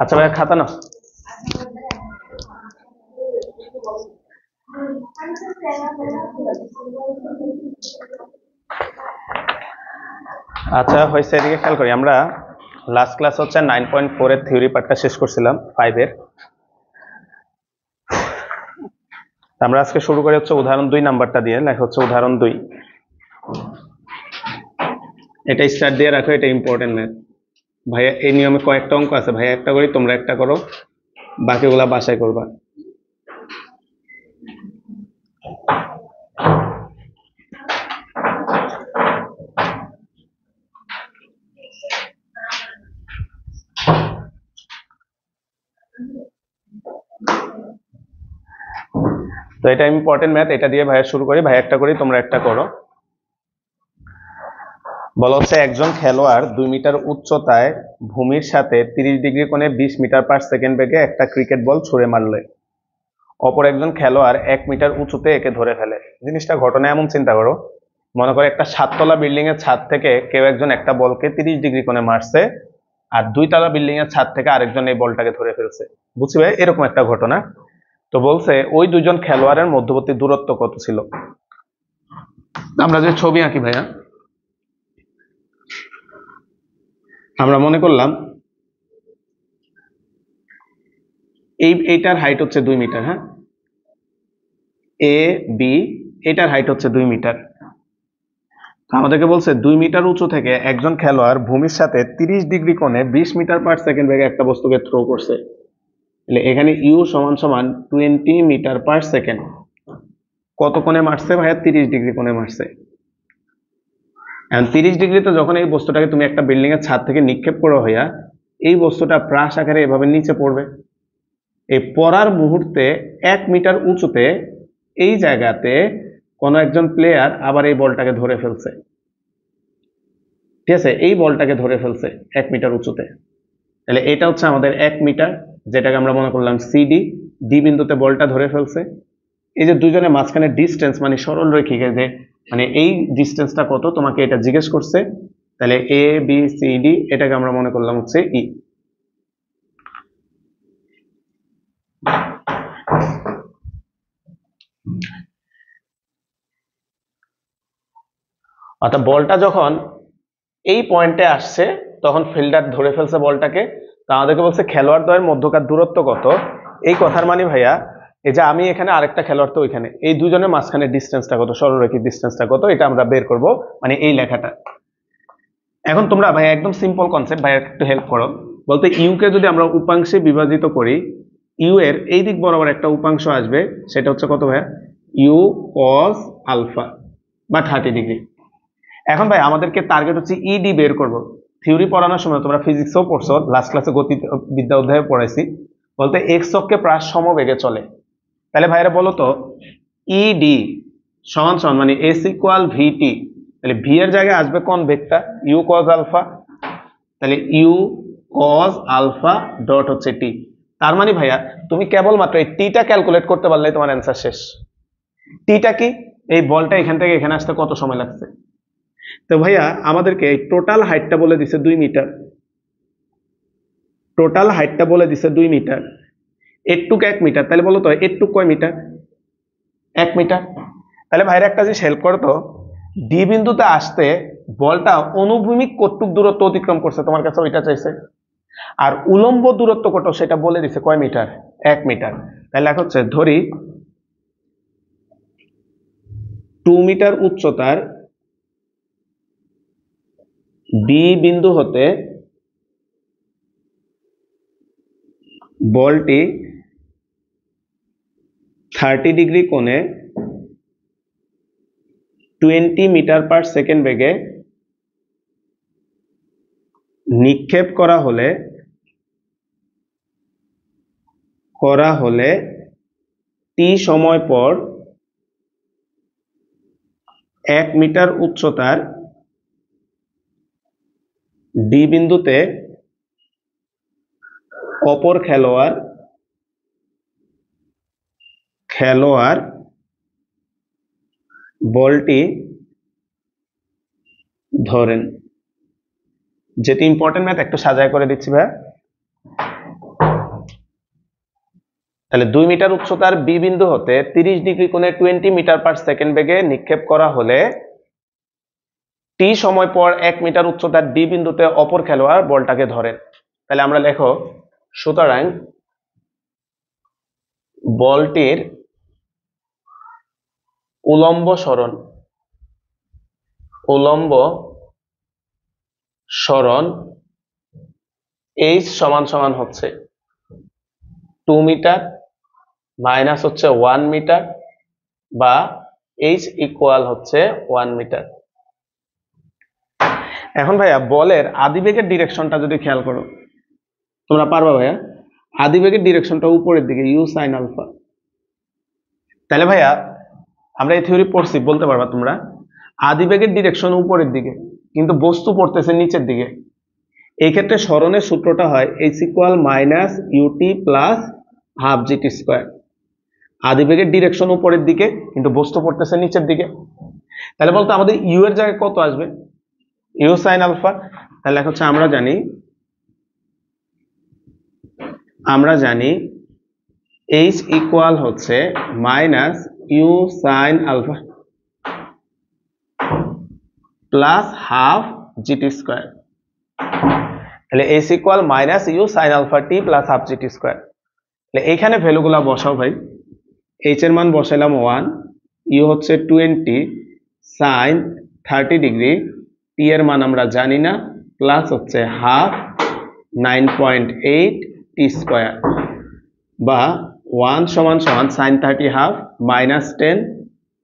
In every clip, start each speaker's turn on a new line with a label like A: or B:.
A: আচ্ছা ভাইয়া খাতা নাও। আচ্ছা হয়েছে, এদিকে খেয়াল করি। আমরা লাস্ট ক্লাস হচ্ছে 9.4 এর থিওরি পার্টটা শেষ করছিলাম 5 এর। আমরা আজকে শুরু করি হচ্ছে উদাহরণ 2 নাম্বারটা দিয়ে। লেখা হচ্ছে উদাহরণ 2। এটা স্টার্ট দিয়ে রাখো, এটা ইম্পর্টেন্ট ম্যাথ। ভাইয়া এই নিয়মে কয়েকটা অঙ্ক আছে, ভাইয়া একটা করি, তোমরা একটা করো, বাকিগুলা বাসায় করবা। তো এটা ইম্পর্টেন্ট ম্যাথ, এটা দিয়ে ভাইয়া শুরু করি। ভাইয়া একটা করি, তোমরা একটা করো। বলা হচ্ছে একজন খেলোয়াড় 2 মিটার উচ্চতায় ভূমির সাথে 30 ডিগ্রি কোণে 20 মিটার পার সেকেন্ড বেগে একটা ক্রিকেট বল ছুড়ে মারলে অপর একজন খেলোয়াড় 1 মিটার উঁচুতে একে ধরে ফেলে। জিনিসটা ঘটনা এমন চিন্তা করো, মনে করো একটা 7তলা বিল্ডিং এর ছাদ থেকে কেউ একজন একটা বলকে 30 ডিগ্রি কোণে মারছে, আর 2তলা বিল্ডিং এর ছাদ থেকে আরেকজন এই বলটাকে ধরে ফেলছে। বুঝছি ভাই, এরকম একটা ঘটনা। তো বলছে ওই দুজন খেলোয়াড়ের মধ্যবর্তী দূরত্ব কত ছিল। আমরা যে ছবি আঁকি ভাইয়া, আমরা মনে করলাম এইটার হাইট হচ্ছে 2 মিটার। হ্যাঁ, এ বি, এটার হাইট হচ্ছে 2 মিটার। আমাদেরকে বলছে 2 মিটার উঁচু থেকে একজন খেলোয়াড় ভূমির সাথে 30 ডিগ্রি কোণে 20 মিটার পার সেকেন্ড বেগে একটা বস্তুকে থ্রো করছে। এখানে ইউ সমান সমান 20 মিটার পার সেকেন্ড। কত কোণে মারছে ভাইয়া? 30 ডিগ্রি কোণে মারছে। এখন 30 ডিগ্রিতে যখন এই বস্তুটাকে তুমি একটা বিল্ডিং এর ছাদ থেকে নিক্ষেপ করো ভাইয়া, এই বস্তুটা প্রাস আকারে এভাবে নিচে পড়বে। এই পড়ার মুহূর্তে 1 মিটার উঁচুতে এই জায়গাতে কোনো একজন প্লেয়ার আবার এই বলটাকে ধরে ফেলছে। ঠিক আছে, এই বলটাকে ধরে ফেলছে 1 মিটার উঁচুতে। তাহলে এটা হচ্ছে আমাদের 1 মিটার, যেটাকে আমরা মনে করলাম সিডি। ডি বিন্দুতে বলটা ধরে ফেলছে। এই যে দুজনের মাঝখানে ডিস্টেন্স, মানে সরল রৈখিক, যে মানে এই ডিস্টেন্সটা কত তোমাকে এটা জিজ্ঞেস করছে। তাহলে এ বি সি ডি, এটাকে আমরা মনে করলাম হচ্ছে ই। অর্থাৎ বলটা যখন এই পয়েন্টে আসছে তখন ফিল্ডার ধরে ফেলছে বলটাকে। তা আমাদেরকে বলছে খেলোয়াড় দ্বয়ের মধ্যকার দূরত্ব কত। এই কথার মানে ভাইয়া, এই যে আমি এখানে আরেকটা খেলোয়াড় তো ওইখানে, এই দুজনের মাঝখানে ডিস্টেন্সটা কত, সরলরৈখিক ডিস্টেন্সটা কত, এটা আমরা বের করব, মানে এই লেখাটা। এখন তোমরা ভাই একদম সিম্পল কনসেপ্ট, ভাই একটু হেল্প করো। বলতে ইউ কে যদি আমরা উপাংশে বিভাজিত করি, ইউ এর এই দিক বরাবর একটা উপাংশ আসবে, সেটা হচ্ছে কত ভাইয়া? ইউ কস আলফা বা 30 ডিগ্রি। এখন ভাই আমাদেরকে টার্গেট হচ্ছে ইডি বের করব। থিওরি পড়ানোর সময় তোমরা ফিজিক্সও পড়ছো, লাস্ট ক্লাসে গতি বিদ্যা অধ্যায়ে পড়াইছি। বলতে এক্স অক্ষে প্রায় সমবেগে চলে। তাহলে ভাইরা বলো তো, ইডি সমান সমান মানে এস ইকুয়াল ভিটি। তাহলে ভি এর জায়গায় আসবে কোন বেগটা? U cos alpha. তাহলে ইউ কজ আলফা ডট হচ্ছে টি। তার মানে ভাইয়া তুমি কেবলমাত্র এই টিটা ক্যালকুলেট করতে পারলে তোমার অ্যান্সার শেষ। টিটা কি? এই বলটা এখান থেকে এখানে আসতে কত সময় লাগছে। তো ভাইয়া আমাদেরকে টোটাল হাইটটা বলে দিছে 2 মিটার। টোটাল হাইটটা বলে দিছে 2 মিটার। এটুক 1 মিটার। তাহলে বলো তো এটুক কয় মিটার? 1 মিটার। তাহলে ভাইরা একটা জিনিস হেল্প করো তো, ডি বিন্দুতে আসতে বলটা অনুভূমিক কতটুক দূরত্ব অতিক্রম করছে তোমার কাছে ওইটা চাইছে, আর উলম্ব দূরত্ব কত সেটা বলে দিছে কয় মিটার? 1 মিটার। তাহলে লেখা হচ্ছে ধরি 2 মিটার উচ্চতার বি বিন্দু হতে বলটি 30 ডিগ্রি কোণে 20 মিটার পার সেকেন্ড বেগে নিক্ষেপ করা হলে টি সময় পর 1 মিটার উচ্চতার ডি বিন্দুতে অপর খেলোয়াড় বলটি ধরেন। যেটি ইম্পর্টেন্ট ম্যাথ একটু সাজায় করে দিচ্ছি ভাইয়া। তাহলে 2 মিটার উচ্চতার বি বিন্দু হতে 30 ডিগ্রি কোণে 20 মিটার পার সেকেন্ড বেগে নিক্ষেপ করা হলে টি সময় পর 1 মিটার উচ্চতার ডি বিন্দুতে অপর খেলোয়াড় বলটাকে ধরেন। তাহলে আমরা লেখো, সুতরাং বলটির উলম্ব সরণ এইচ সমান সমান হচ্ছে 2 মিটার মাইনাস হচ্ছে 1 মিটার বা এইচ ইকুয়াল হচ্ছে 1 মিটার। এখন ভাইয়া বলের আদিবেগের ডিরেকশনটা যদি খেয়াল করো, তোমরা পারবা ভাইয়া? আদিবেগের ডিরেকশনটা উপরের দিকে, ইউ সাইন আলফা। তাহলে ভাইয়া আমরা এই থিওরি পড়ছি, বলতে পারবা তোমরা? আদিবেগের ডিরেকশন উপরের দিকে, কিন্তু বস্তু পড়তেছে নিচের দিকে। এই ক্ষেত্রে সরণের সূত্রটা হয় h equal minus u t plus half GT square. আদিবেগের ডিরেকশন উপরের দিকে, কিন্তু বস্তু পড়তেছে নিচের দিকে। তাহলে বলতো আমাদের ইউ এর জায়গায় কত আসবে? U sine alpha. তাহলে হচ্ছে আমরা জানি এইচ ইকুয়াল হচ্ছে minus u sine alpha plus half GT square. তাহলে h equal minus u sine alpha t plus half GT square. তাহলে এইখানে ভ্যালুগুলা বসাও ভাই। এইচ এর মান বসাইলাম 1, ইউ হচ্ছে 20 সাইন 30 ডিগ্রি, টি এর মান আমরা জানি না, প্লাস হচ্ছে হাফ 9.8 টি স্কোয়ার, বা 1 সমান সমান সাইন 30 হাফ মাইনাস 10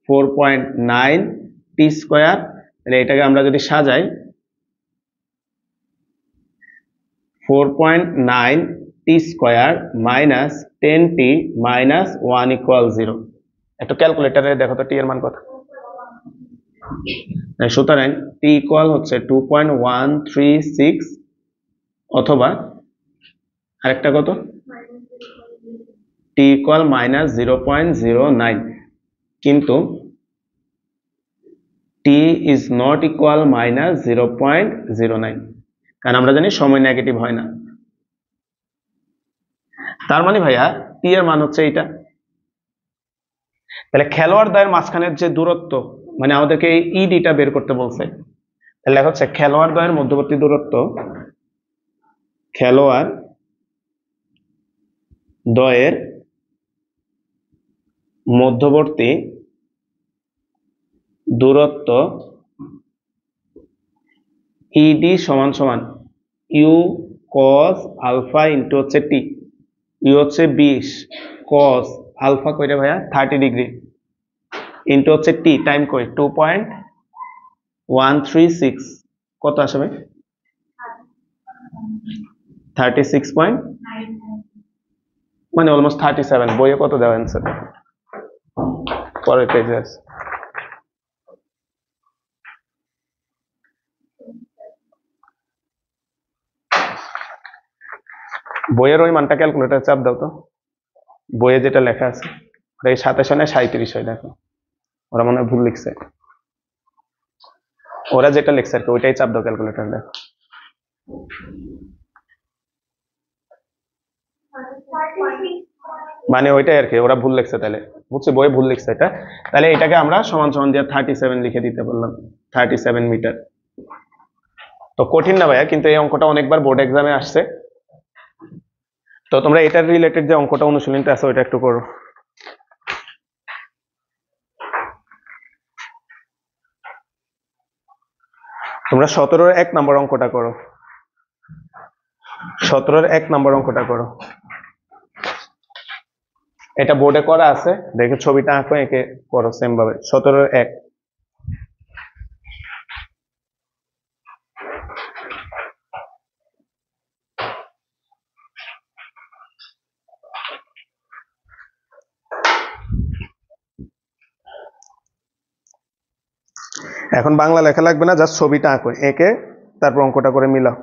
A: 4.9 টি স্কোয়ার। তাহলে এটাকে আমরা যদি সাজাই, 4.9 টি স্কোয়ার মাইনাস 10 টি মাইনাস 1 ইকুয়াল 0। একটু ক্যালকুলেটারে দেখো তো টি এর মান কত। সুতরাং টি ইকুয়াল হচ্ছে 2.136, অথবা আরেকটা কত, টি ইকুয়াল মাইনাস 0.09। কিন্তু টি ইজ নট ইকুয়াল মাইনাস 0.09, কারণ আমরা জানি সময় নেগেটিভ হয় না। তার মানে ভাইয়া টি এর মান হচ্ছে এইটা। তাহলে খেলোয়াড় দ্বয়ের মাঝখানের যে দূরত্ব, মানে আমাদেরকে এই ইডিটা বের করতে বলছে। তাহলে হচ্ছে খেলোয়াড় দ্বয়ের মধ্যবর্তী দূরত্ব, খেলোয়াড় দ্বয়ের মধ্যবর্তী দূরত্ব ইডি সমান সমান ইউ কস আলফা ইন্টু হচ্ছে টি। ইউ হচ্ছে 20, কস আলফা কইরে ভাইয়া 30 ডিগ্রি, ইন্টু হচ্ছে টি টাইম কই 2.136, কত আসবে? 36 মানে অলমোস্ট 37। বইয়ে কত দেওয়া অ্যান্সার? পরের পেজে আছে। বইয়ের ওই মানটা ক্যালকুলেটার চাপ দাও তো, বইয়ে যেটা লেখা আছে। এই 27 না 37 হয়, দেখো ওরা মনে হয় ভুল লিখছে। ওরা যেটা লিখছে আর কি, ওইটাই চাপ দাও ক্যালকুলেটার, দেখো। মানে ওইটাই আর কি, ওরা ভুল লিখছে। তাহলে বুঝছি বইয়ে ভুল লিখছে এটা। তাহলে এটাকে আমরা সমান সমান দিয়ে 37 লিখে দিতে বললাম, 37 মিটার। তো কঠিন না ভাইয়া, কিন্তু এই অঙ্কটা অনেকবার বোর্ড এক্সামে আসছে। তো তোমরা এটার রিলেটেড যে অঙ্কটা অনুশীলনটা আছে ওইটা একটু করো। তোমরা 17-র 1 নম্বর অঙ্কটা করো, 17-র 1 নম্বর অঙ্কটা করো। এটা বোর্ডে করা আছে, দেখে ছবিটা আঁকো, এঁকে করো সেম ভাবে। 17-র 1। এখন বাংলা লেখা লাগবে না, জাস্ট ছবিটা আঁকো, এঁকে তারপর অঙ্কটা করে মিলাও।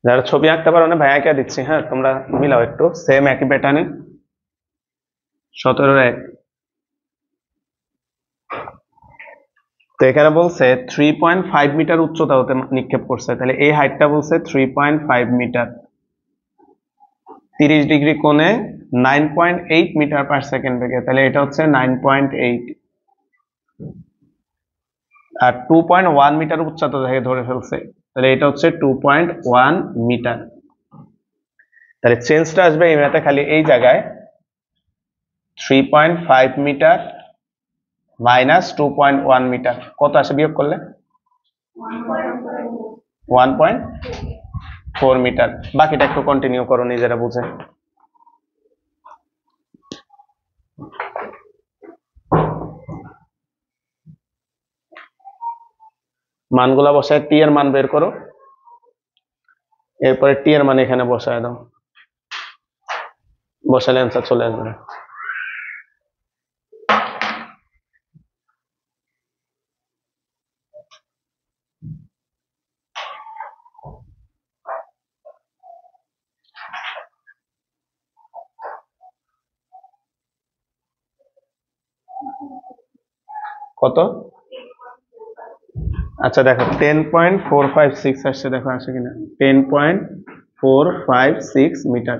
A: যারা ছবি আঁকতে পারো না ভাই এঁকে দিচ্ছি, হ্যাঁ তোমরা মিলাও একটু সেম একই প্যাটার্নে। 17 তো এখানে বলছে 3.5 মিটার উচ্চতা হতে নিক্ষেপ করছে, তাহলে এই হাইটটা বলছে 3.5 মিটার, 30 ডিগ্রি কোণে 9.8 মিটার পার সেকেন্ড বেগে, তাহলে এটা হচ্ছে 9.8। আর 2.1 মিটার উচ্চতা থেকে ধরে ফেলছে, তাহলে এটা হচ্ছে 2.1 মিটার। তাহলে চেঞ্জটা আসবে এই ম্যাথে খালি এই জায়গায় 3.5 মিটার মাইনাস 2.1 মিটার, কত আসে বিয়োগ করলে? 1.4 মিটার। বাকিটা একটু কন্টিনিউ করো নিজেরা বুঝে। মানগুলা বসায় টি এর মান বের করো, এরপরে টি এর মান এখানে বসায় দাও, বসালে অ্যান্সার চলে আসবে। কত? আচ্ছা দেখো 10.456 আসছে, দেখো আসে কিনা, 10.456 মিটার।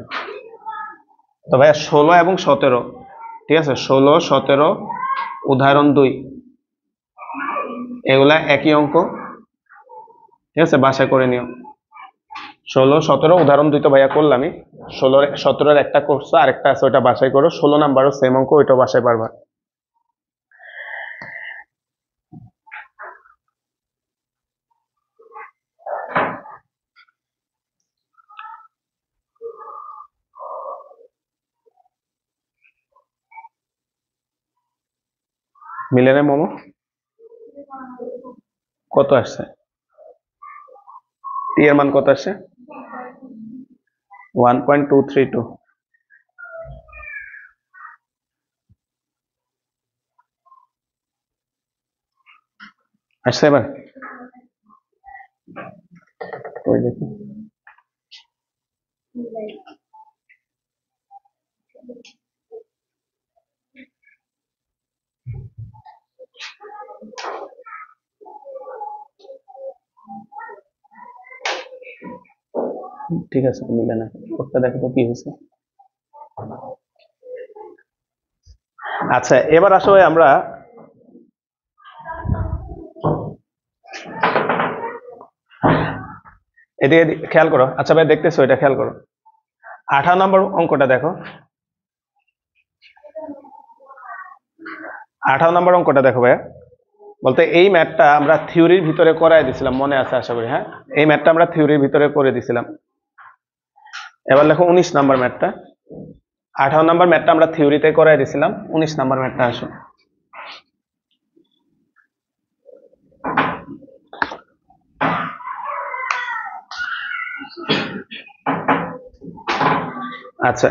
A: তো ভাইয়া 16 এবং 17, ঠিক আছে, 16 17 উদাহরণ 2 এগুলা একই অঙ্ক, ঠিক আছে, বাসায় করে নিও। 16 17 উদাহরণ 2 তো ভাইয়া করলামই, 16 17 একটা করছো, আরেকটা আছে ওইটা বাসায় করো, 16 নাম্বারও সেম অঙ্ক, ওইটা বাসায় পারবা। মিলে মোমো কত আসছে? টি এর মান কত আসছে? 1.232। আসছে এবার? ওই দেখি ঠিক আছে, মিলে না, ওটা দেখো তো কি হয়েছে। আচ্ছা এবার আসলে আমরা এদিকে খেয়াল করো। আচ্ছা ভাই দেখতেছো, এটা খেয়াল করো, 18 নম্বর অঙ্কটা দেখো, 18 নম্বর অঙ্কটা দেখো ভাইয়া। বলতে এই ম্যাথটা আমরা থিওরির ভিতরে করাই দিছিলাম, মনে আছে আশা করি, হ্যাঁ এই ম্যাথটা আমরা থিওরির ভিতরে করে দিছিলাম। এবার দেখো 19 নাম্বার ম্যাথটা, 18 নাম্বার ম্যাথটা আমরা থিওরিতে করাই দিছিলাম, 19 নাম্বার ম্যাথটা আসো। আচ্ছা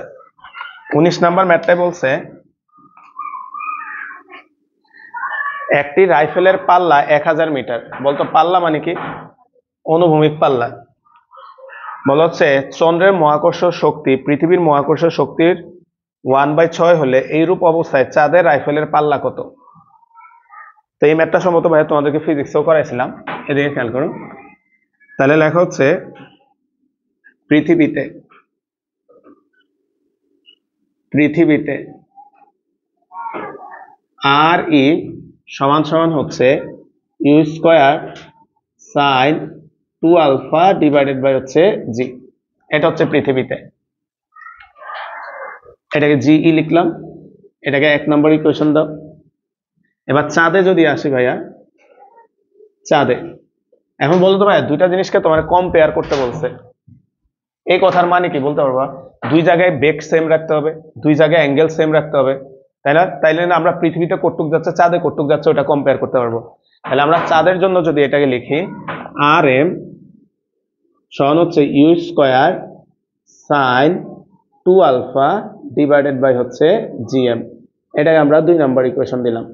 A: 19 নাম্বার ম্যাথটাই বলছে একটি রাইফেলের পাল্লা 1000 মিটার। বলতো পাল্লা মানে কি? অনুভূমিক পাল্লা। বলা হচ্ছে চন্দ্রের মহাকর্ষ শক্তি পৃথিবীর মহাকর্ষ শক্তির 1/6 হলে এইরূপ অবস্থায় চাঁদের রাইফেলের পাল্লা কত? তো এই ম্যাথটা সম্ভবত ভাই তোমাদেরকে ফিজিক্সও করাইছিলাম, এদিকে খেয়াল করো। তাহলে লেখা হচ্ছে পৃথিবীতে পৃথিবীতে আর ই সমান সমান হচ্ছে u square sine 2 alpha divided by হচ্ছে জি। এটা হচ্ছে পৃথিবীতে, এটাকে জিই লিখলাম, এটাকে 1 নম্বর ইকুয়েশন দাও। এবার চাঁদে যদি আসি ভাইয়া, চাঁদে এখন বলতো ভাইয়া দুইটা জিনিসকে তোমার কম্পেয়ার করতে বলছে, এই কথার মানে কি বলতে পারবা? দুই জায়গায় বেগ সেম রাখতে হবে, দুই জায়গায় অ্যাঙ্গেল সেম রাখতে হবে, তাই না? তাইলে না আমরা পৃথিবীতে কটুক যাচ্ছে চাঁদে কটুক যাচ্ছে ওটা কম্পেয়ার করতে পারবো। তাহলে আমরা চাঁদের জন্য যদি এটাকে লিখি আর এম সমান হচ্ছে u square sine 2 alpha divided by হচ্ছে জিএম, এটাকে আমরা 2 নম্বর ইকুয়েশন দিলাম।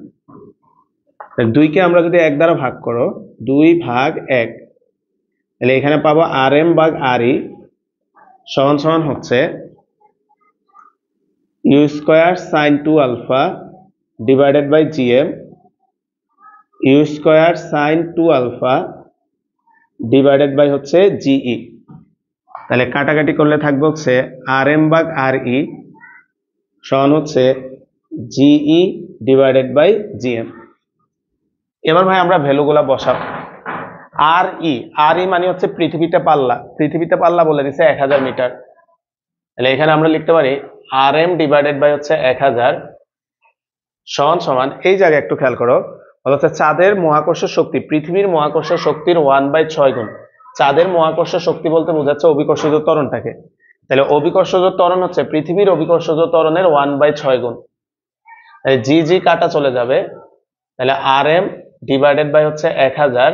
A: 2কে আমরা যদি 1 দ্বারা ভাগ করো, 2 ভাগ 1, তাহলে এখানে পাবো RM ভাগ RE সমান সমান হচ্ছে u square sine 2 alpha divided by GM u square sine 2 alpha divided by হচ্ছে GE। তাহলে কাটাকাটি করলে থাকবে হচ্ছে RM ভাগ RE সমান হচ্ছে GE ডিভাইডেড বাই GM। এবার ভাই আমরা ভ্যালুগুলা বসাবো। RE মানে হচ্ছে পৃথিবীতে পাল্লা বলে দিছে 1000 মিটার। তাহলে এখানে আমরা লিখতে পারি RM ডিভাইডেড বাই হচ্ছে 1000 সমান সমান, এই জায়গায় একটু খেয়াল করো, হচ্ছে চাঁদের মহাকর্ষ শক্তি পৃথিবীর মহাকর্ষ শক্তির 1/6 গুণ। চাঁদের মহাকর্ষ শক্তি বলতে বোঝাচ্ছে অভিকর্ষজ ত্বরণটাকে। তাহলে অভিকর্ষজ ত্বরণ হচ্ছে পৃথিবীর অভিকর্ষজ ত্বরণের 1/6 গুণ। তাহলে জি কাটা চলে যাবে, তাহলে RM ডিভাইডেড বাই হচ্ছে 1000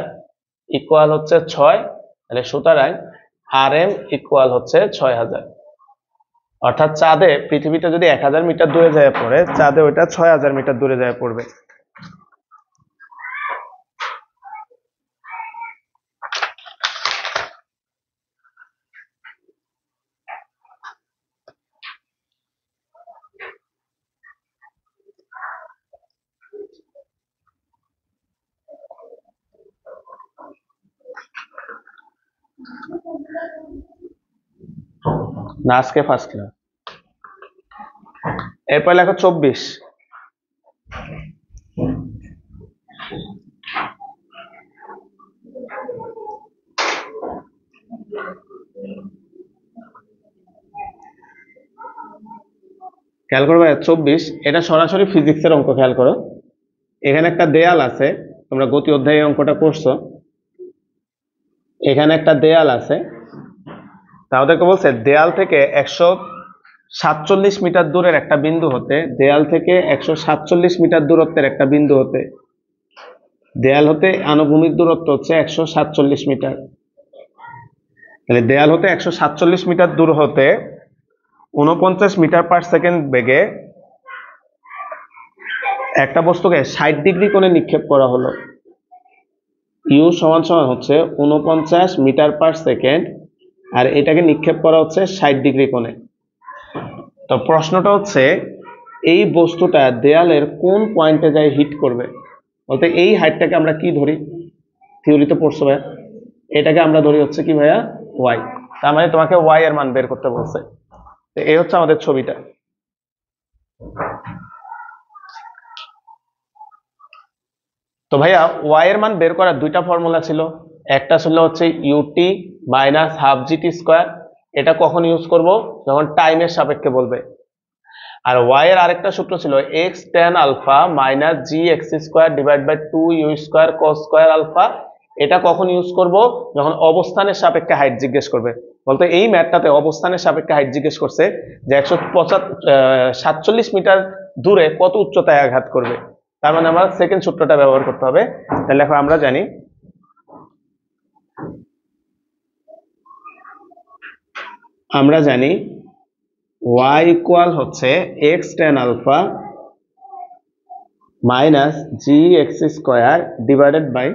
A: ইকুয়াল হচ্ছে 6। তাহলে সুতরাং RM ইকুয়াল হচ্ছে 6000। অর্থাৎ চাঁদে পৃথিবীতে যদি 1000 মিটার দূরে যায় পড়ে, চাঁদে ওইটা 6000 মিটার দূরে যায় পড়বে। না আজকে ফার্স্ট ক্লাস। এরপর লেখো 24। খেয়াল করবে 24, এটা সরাসরি ফিজিক্সের অঙ্ক। খেয়াল করো, এখানে একটা দেয়াল আছে, তোমরা গতি অধ্যায়ে অঙ্কটা করছো। এখানে একটা দেয়াল আছে, তাদেরকে বলছে দেয়াল থেকে 147 মিটার দূরের একটা বিন্দু হতে, দেয়াল থেকে 147 মিটার দূরত্বের একটা বিন্দু হতে, দেয়াল হতে আনুভূমিক দূরত্ব হচ্ছে 147 মিটার। তাহলে দেয়াল হতে 147 মিটার দূর হতে 49 মিটার পার সেকেন্ড বেগে একটা বস্তুকে 60 ডিগ্রি কোণে নিক্ষেপ করা হলো। ইউ সমান সমান হচ্ছে 49 মিটার পার সেকেন্ড, আর এটাকে নিক্ষেপ করা হচ্ছে 60 ডিগ্রি কোণে। তো প্রশ্নটা হচ্ছে এই বস্তুটা দেয়ালের কোন পয়েন্টে যায় হিট করবে। বলতে এই হাইটটাকে আমরা কি ধরি, থিওরিতে পড়ছো ভাইয়া, এটাকে আমরা ধরি হচ্ছে কি ভাইয়া ওয়াই। তার মানে তোমাকে ওয়াই এর মান বের করতে বলছে। এই হচ্ছে আমাদের ছবিটা। তো ভাইয়া ওয়াই এর মান বের করার দুইটা ফর্মুলা ছিল। একটা ছিল হচ্ছে ut minus half GT square, এটা কখন ইউজ করব, যখন টাইমের সাপেক্ষে বলবে। আর ওয়াই এর আরেকটা সূত্র ছিল x tan alpha minus g x square divide by 2 u square cos square alpha. এটা কখন ইউজ করব, যখন অবস্থানের সাপেক্ষে হাইট জিজ্ঞেস করবে। বলতে এই ম্যাথটাতে অবস্থানের সাপেক্ষে হাইট জিজ্ঞেস করছে যে 147 মিটার দূরে কত উচ্চতায় আঘাত করবে। তার মানে আমরা সেকেন্ড সূত্রটা ব্যবহার করতে হবে। তাহলে দেখো আমরা জানি y ইকুয়াল হচ্ছে x tan alpha minus g x square divided by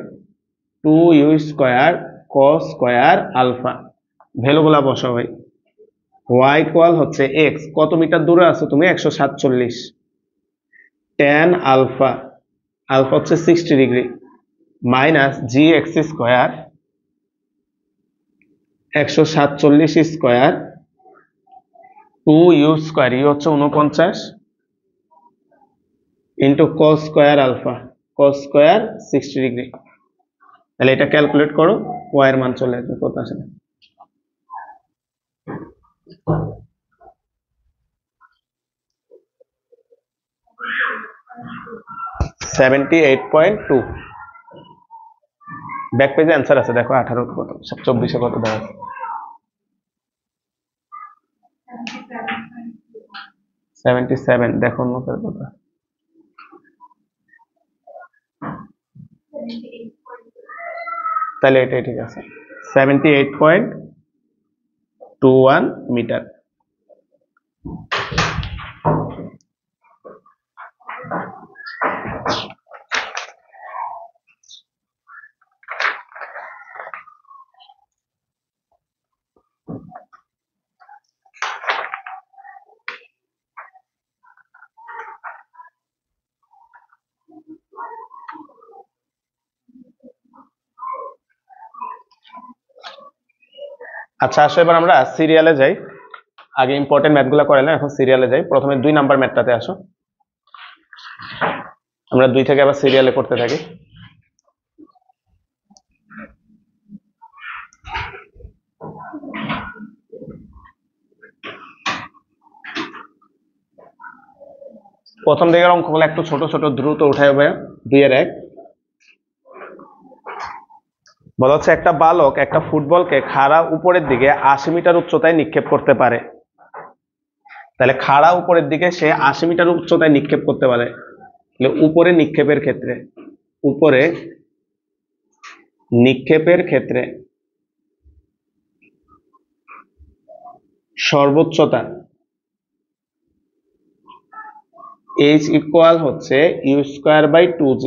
A: 2 u square cos square alpha. ভ্যালুগুলা বসাও ভাই। y ইকুয়াল হচ্ছে x, কত মিটার দূরে আছো তুমি, 147। টেন আলফা, আলফা হচ্ছে 60 degree, minus g x square 147 square 2 u square, u হচ্ছে 49 into cos square alpha, cos square 60 degree. তাহলে এটা ক্যালকুলেট করো, ওয়াই এর মান চলে আসবে কত আসলে। 78.2। ব্যাক পেজে অ্যান্সার আছে, দেখো 18 কত 24 কত দেওয়া আছে। 77, দেখো নোটের কথা। তাহলে এটাই ঠিক আছে, 78.21 মিটার। আচ্ছা আসো এবার আমরা সিরিয়ালে যাই। আগে ইম্পর্টেন্ট ম্যাথগুলো করাইলাম, এখন সিরিয়ালে যাই। প্রথমে 2 নাম্বার ম্যাথটাতে আসো, আমরা 2 থেকে আবার সিরিয়ালে করতে থাকি। প্রথম দিকের অঙ্কগুলো একটু ছোট ছোট, দ্রুত উঠাই হবে। 2 এর 1 বলা হচ্ছে একটা বালক একটা ফুটবলকে খাড়া উপরের দিকে 80 মিটার উচ্চতায় নিক্ষেপ করতে পারে। তাহলে খাড়া উপরের দিকে সে 80 মিটার উচ্চতায় নিক্ষেপ করতে পারে। উপরে নিক্ষেপের ক্ষেত্রে, উপরে নিক্ষেপের ক্ষেত্রে সর্বোচ্চতা h ইকুয়াল হচ্ছে u²/2g।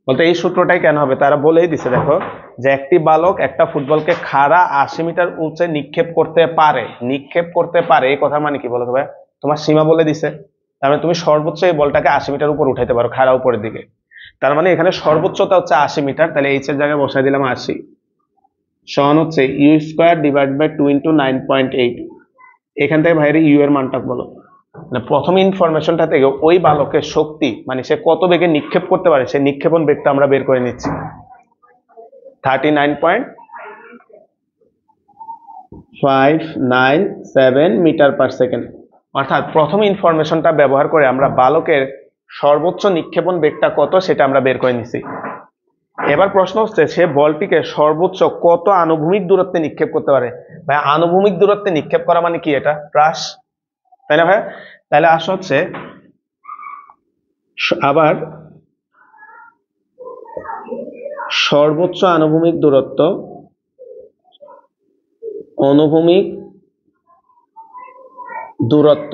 A: বলতে এই সূত্রটাই কেন হবে তারা বলেই দিছে, দেখো যে একটি বালক একটা ফুটবলকে খাড়া 80 মিটার উঁচে নিক্ষেপ করতে পারে। নিক্ষেপ করতে পারে এই কথা মানে কি বলো তো ভাই? তোমার সীমা বলে দিছে, তার মানে তুমি সর্বোচ্চ এই বলটাকে 80 মিটার উপর উঠাইতে পারো খাড়া উপরের দিকে। তার মানে এখানে সর্বোচ্চতা হচ্ছে 80 মিটার, তাহলে এইচ এর জায়গায় বসাই দিলাম 80 সমান হচ্ছে u²/2 × 9.8। এখান থেকে ভাইয়ের ইউ এর মানটা বলো। মানে প্রথম ইনফরমেশনটা থেকে ওই বালকের শক্তি মানে সে কত বেগে নিক্ষেপ করতে পারে সেই নিক্ষেপণ বেগটা আমরা বের করে নিচ্ছি 39.597 মিটার পার সেকেন্ড। অর্থাৎ প্রথম ইনফরমেশনটা ব্যবহার করে আমরা বালকের সর্বোচ্চ নিক্ষেপণ বেগটা কত সেটা আমরা বের করে নিছি। এবার প্রশ্ন হচ্ছে সে বলটিকে সর্বোচ্চ কত আনুভূমিক দূরত্বে নিক্ষেপ করতে পারে। ভাই আনুভূমিক দূরত্বে নিক্ষেপ করা মানে কি? এটা হ্রাস, তাই না ভাই? তাহলে আসা হচ্ছে আবার সর্বোচ্চ আনুভূমিক দূরত্ব, অনুভূমিক দূরত্ব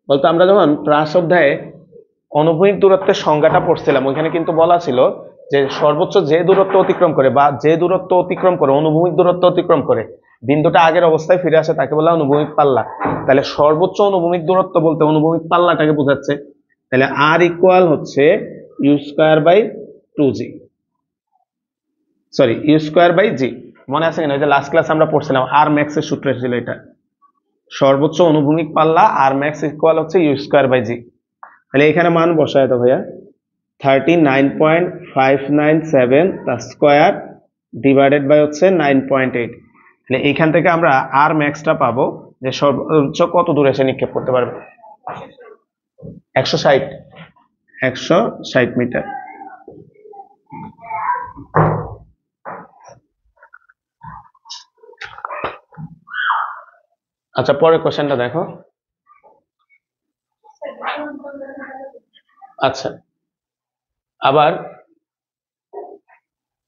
A: বলতে আমরা যখন প্রাস অধ্যায়ে অনুভূমিক দূরত্বের সংজ্ঞাটা পড়ছিলাম ওইখানে কিন্তু বলা ছিল যে সর্বোচ্চ যে দূরত্ব অতিক্রম করে বা যে দূরত্ব অতিক্রম করে অনুভূমিক দূরত্ব অতিক্রম করে বিন্দুটা আগের অবস্থায় ফিরে আসে তাকে বলা অনুভূমিক পাল্লা। তাহলে সর্বোচ্চ অনুভূমিক দূরত্ব বলতে অনুভূমিক পাল্লাটাকে বোঝাচ্ছে। তাহলে আর ইকুয়াল হচ্ছে u²/2g, সরি u²/g। মনে আছে কিনা? ওই যে লাস্ট ক্লাস আমরা পড়ছিলাম আর ম্যাক্স এর সূত্র ছিল এটা, সর্বোচ্চ অনুভূমিক পাল্লা আর ম্যাক্স ইকুয়াল হচ্ছে u²/g। তাহলে এখানে মান বসায় তো ভাইয়া 39.597 তার স্কয়ার ডিভাইডেড বাই হচ্ছে 9.8। তাহলে এইখান থেকে আমরা আর ম্যাক্সটা পাবো যে সর্বোচ্চ কত দূরে সে নিক্ষেপ করতে পারবে 160 মিটার। আচ্ছা পরের কোশ্চেনটা দেখো। আচ্ছা আবার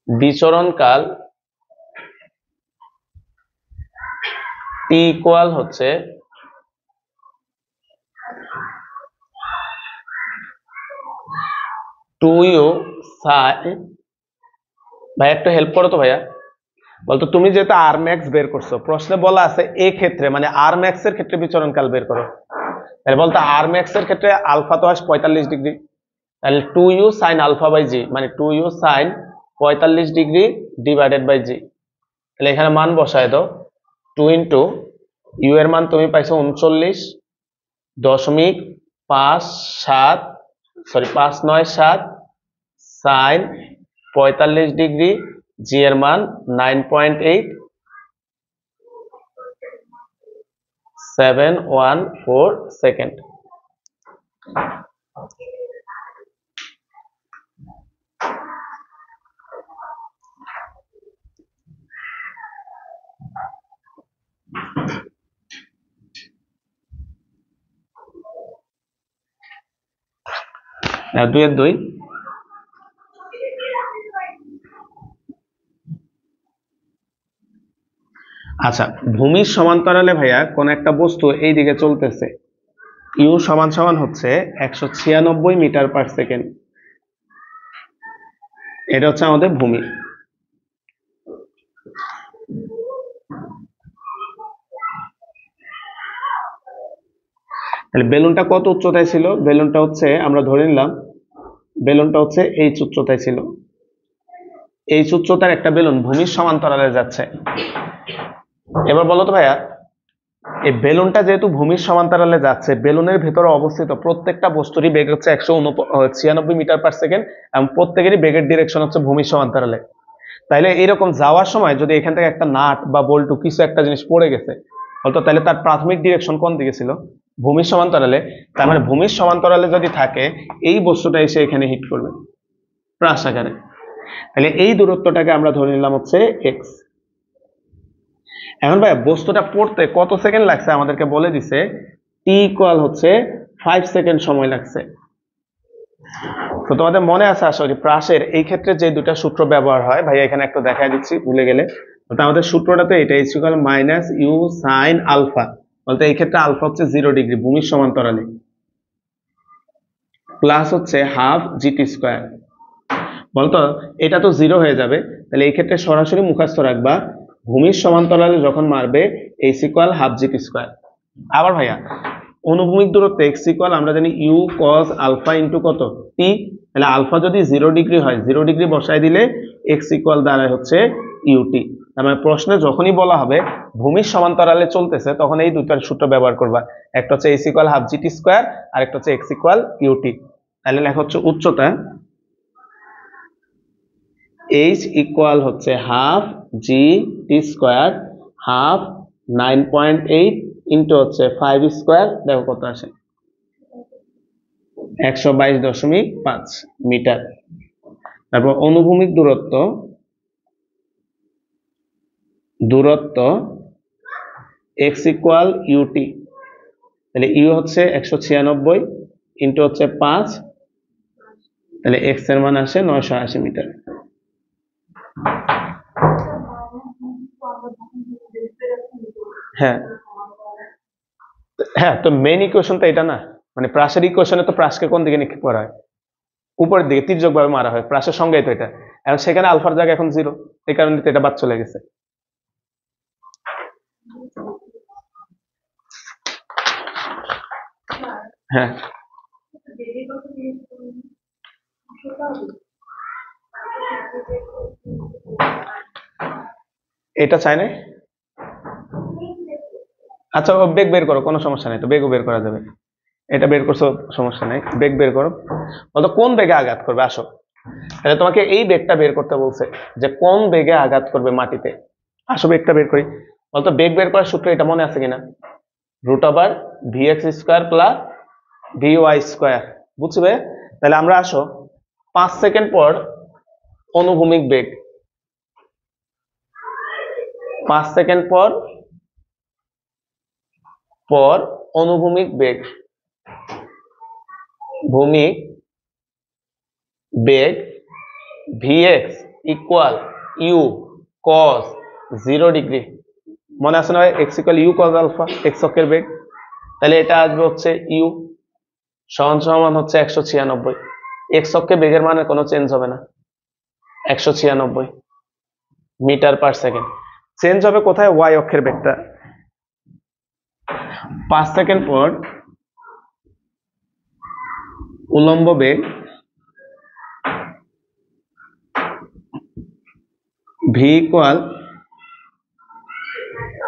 A: বিচরণকাল টি ইকুয়াল হচ্ছে 2u sin, ভাই একটু হেল্প করো তো ভাইয়া। বলতো তুমি যেহেতু আর ম্যাক্স বের করছো প্রশ্নে বলা আছে এই ক্ষেত্রে মানে আর ম্যাক্স এর ক্ষেত্রে বিচরণকাল বের করো। তাহলে বলতো আর ম্যাক্স এর ক্ষেত্রে আলফা তো আসে 45 ডিগ্রি, তাহলে 2u sin α/g মানে 2u sin 45 degree divided by g. তাহলে এখানে মান বসায় দাও 2 ইন্টু ইউ এর মান তুমি পাইছো 39.597 সাইন 45 ডিগ্রি, জি এর মান 9.8714 সেকেন্ড। দুইয়ের দুই। আচ্ছা ভূমির সমান্তরালে ভাইয়া কোন একটা বস্তু এই দিকে চলতেছে, ইউ সমান সমান হচ্ছে 196 মিটার পার সেকেন্ড। এটা হচ্ছে আমাদের ভূমি। তাহলে বেলুনটা কত উচ্চতায় ছিল? বেলুনটা হচ্ছে আমরা ধরে নিলাম বেলুনটা হচ্ছে এইচ উচ্চতায় ছিল। এইচ উচ্চতার একটা বেলুন ভূমির সমান্তরালে যাচ্ছে। এবার বলো তো ভাইয়া, এই বেলুনটা যেহেতু ভূমির সমান্তরালে যাচ্ছে, বেলুনের ভেতরে অবস্থিত প্রত্যেকটা বস্তুরই বেগ হচ্ছে 196 মিটার পার সেকেন্ড, এবং প্রত্যেকেরই বেগের ডিরেকশন হচ্ছে ভূমির সমান্তরালে। তাইলে এরকম যাওয়ার সময় যদি এখান থেকে একটা নাট বা বল্টু কিছু একটা জিনিস পড়ে গেছে বলতো, তাহলে তার প্রাথমিক ডিরেকশন কোন দিকে ছিল? ভূমির সমান্তরালে। তার মানে ভূমির সমান্তরালে যদি থাকে, এই বস্তুটা এসে এখানে হিট করবে প্রাস আকারে। তাহলে এই দূরত্বটাকে আমরা ধরে নিলাম হচ্ছে এক্স। এখন ভাই বস্তুটা পড়তে কত সেকেন্ড লাগছে আমাদেরকে বলে দিছে, টি ইকুয়াল হচ্ছে 5 সেকেন্ড সময় লাগছে। তো তোমাদের মনে আছে আশা করি প্রাসের এই ক্ষেত্রে যে দুটা সূত্র ব্যবহার হয়, ভাই এখানে একটু দেখাই দিচ্ছি ভুলে গেলে। তো আমাদের সূত্রটা তো এটা, equal minus u sine alpha, বলতে এই ক্ষেত্রে আলফা হচ্ছে 0 ডিগ্রি ভূমির সমান্তরালে, প্লাস হচ্ছে হাফ জিটি স্কোয়ার। বলতো এটা তো 0 হয়ে যাবে, তাহলে এই ক্ষেত্রে সরাসরি মুখস্থ রাখবা, ভূমির সমান্তরালে যখন মারবে H equal half GT square. আবার ভাইয়া অনুভূমিক দূরত্ব এক্স ইকুয়াল আমরা জানি ইউ কস আলফা ইন্টু কত টি, তাহলে আলফা যদি 0 ডিগ্রি হয় 0 ডিগ্রি বসাই দিলে এক্স ইকুয়াল দাঁড়ায় হচ্ছে ইউটি। তার মানে প্রশ্নে যখনই বলা হবে ভূমির সমান্তরালে চলতেছে, তখন এই দুইটার সূত্র ব্যবহার করবা, একটা হচ্ছে h equal half GT square, আর একটা হচ্ছে এক্স ইকুয়াল ইউটি। তাহলে লেখা হচ্ছে উচ্চতা এইচ ইকুয়াল হচ্ছে half g t square, half 9.8 into হচ্ছে 5 স্কোয়ার, দেখো কত আসে 122.5 মিটার। তারপর অনুভূমিক দূরত্ব, এক্স ইকুয়াল ইউটি, তাহলে ইউ হচ্ছে 196 ইন্টু হচ্ছে 5, তাহলে এক্স এর মান আসে 980 মিটার। হ্যাঁ হ্যাঁ, তো মেইন ইকুয়েশন তো এটা না, মানে প্রাসের ইকুয়েশনে তো প্রাসকে কোন দিকে নিক্ষেপ করা হয়? উপরের দিকে তির্যক ভাবে মারা হয়, প্রাসের সংজ্ঞাই তো এটা। এখন সেখানে আলফার জায়গা এখন 0, এই কারণে তো এটা বাদ চলে গেছে। হ্যাঁ এটা চাই না। আচ্ছা ও বেগ বের করো, কোনো সমস্যা নেই, তো বেগও বের করা যাবে, এটা বের করছো সমস্যা নেই, বেগ বের করো। বলতো কোন বেগে আঘাত করবে, আসো তাহলে তোমাকে এই বেগটা বের করতে বলছে, যে কোন বেগে আঘাত করবে মাটিতে। আসো বেগটা বের করি। বলতো বেগ বের করার সূত্র এটা মনে আছে কিনা? Root over v x square plus v y square, বুঝবে? তাহলে আমরা আসো 5 সেকেন্ড পর অনুভূমিক বেগ, 5 সেকেন্ড পর পর অনুভূমিক বেগ, ভূমিক বেগ v x equal u cos 0 degree, মনে আছে না x equal u cos alpha, x অক্ষের বেগ। তাহলে এটা আসবে হচ্ছে ইউ সমান সমান হচ্ছে 196, এক্স অক্ষে বেগের মানে কোনো চেঞ্জ হবে না, 196 মিটার পার সেকেন্ড। চেঞ্জ হবে কোথায়? ওয়াই অক্ষের বেগটা। 5 সেকেন্ড পর উলম্ব বেগ ভি ইকুয়াল,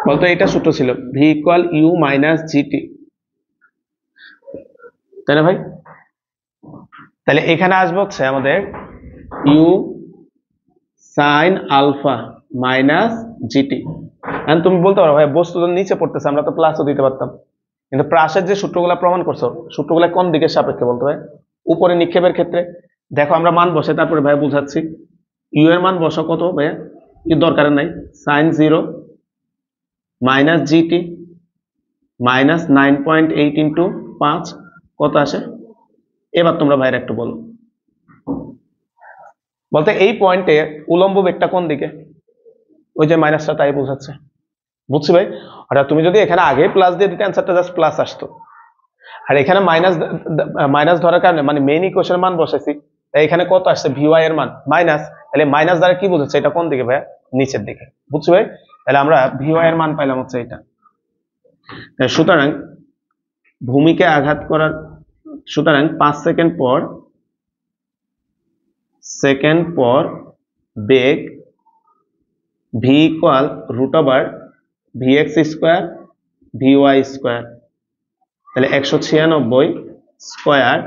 A: বলতো এটা সূত্র ছিল v equal u minus gt, তাই না ভাই? তাহলে এখানে আসবে হচ্ছে আমাদের u sine alpha minus gt. এখন তুমি বলতে পারো ভাই বস্তু তো নিচে পড়তেছে, আমরা তো প্লাসও দিতে পারতাম, কিন্তু প্রাসের যে সূত্রগুলা প্রমাণ করছো, সূত্রগুলা কোন দিকের সাপেক্ষে বলতে ভাই? উপরে নিক্ষেপের ক্ষেত্রে। দেখো আমরা মান বসে তারপরে ভাই বুঝাচ্ছি। ইউ এর মান বসো কত ভাইয়া, কি দরকার নাই, sine 0 minus gt minus 9.8 into 5, কত আসে? এবার তোমরা ভাইয়ের একটু বলো। বলতে এই পয়েন্টে উলম্ব বেগটা কোন দিকে? ওই যে মাইনাসটা, তাই বোঝাচ্ছে, বুঝছি ভাই? অর্থাৎ তুমি যদি এখানে আগে প্লাস দিয়ে দিতে অ্যান্সারটা জাস্ট প্লাস আসতো, আর এখানে মাইনাস ধরার কারণে মানে মেইন ইকুয়েশনের মান বসাইছি, তাই এখানে কত আসছে ভিওয়াই এর মান মাইনাস, তাহলে মাইনাস দ্বারা কি বোঝাচ্ছে এটা কোন দিকে ভাইয়া? নিচের দিকে, বুঝছি ভাই? তাহলে আমরা ভিওয়াই এর মান পাইলাম হচ্ছে এটা। সুতরাং ভূমিকে আঘাত করার, সুতরাং 5 সেকেন্ড পর বেগ v equal root over vx square vy square, তাহলে 196 স্কোয়ার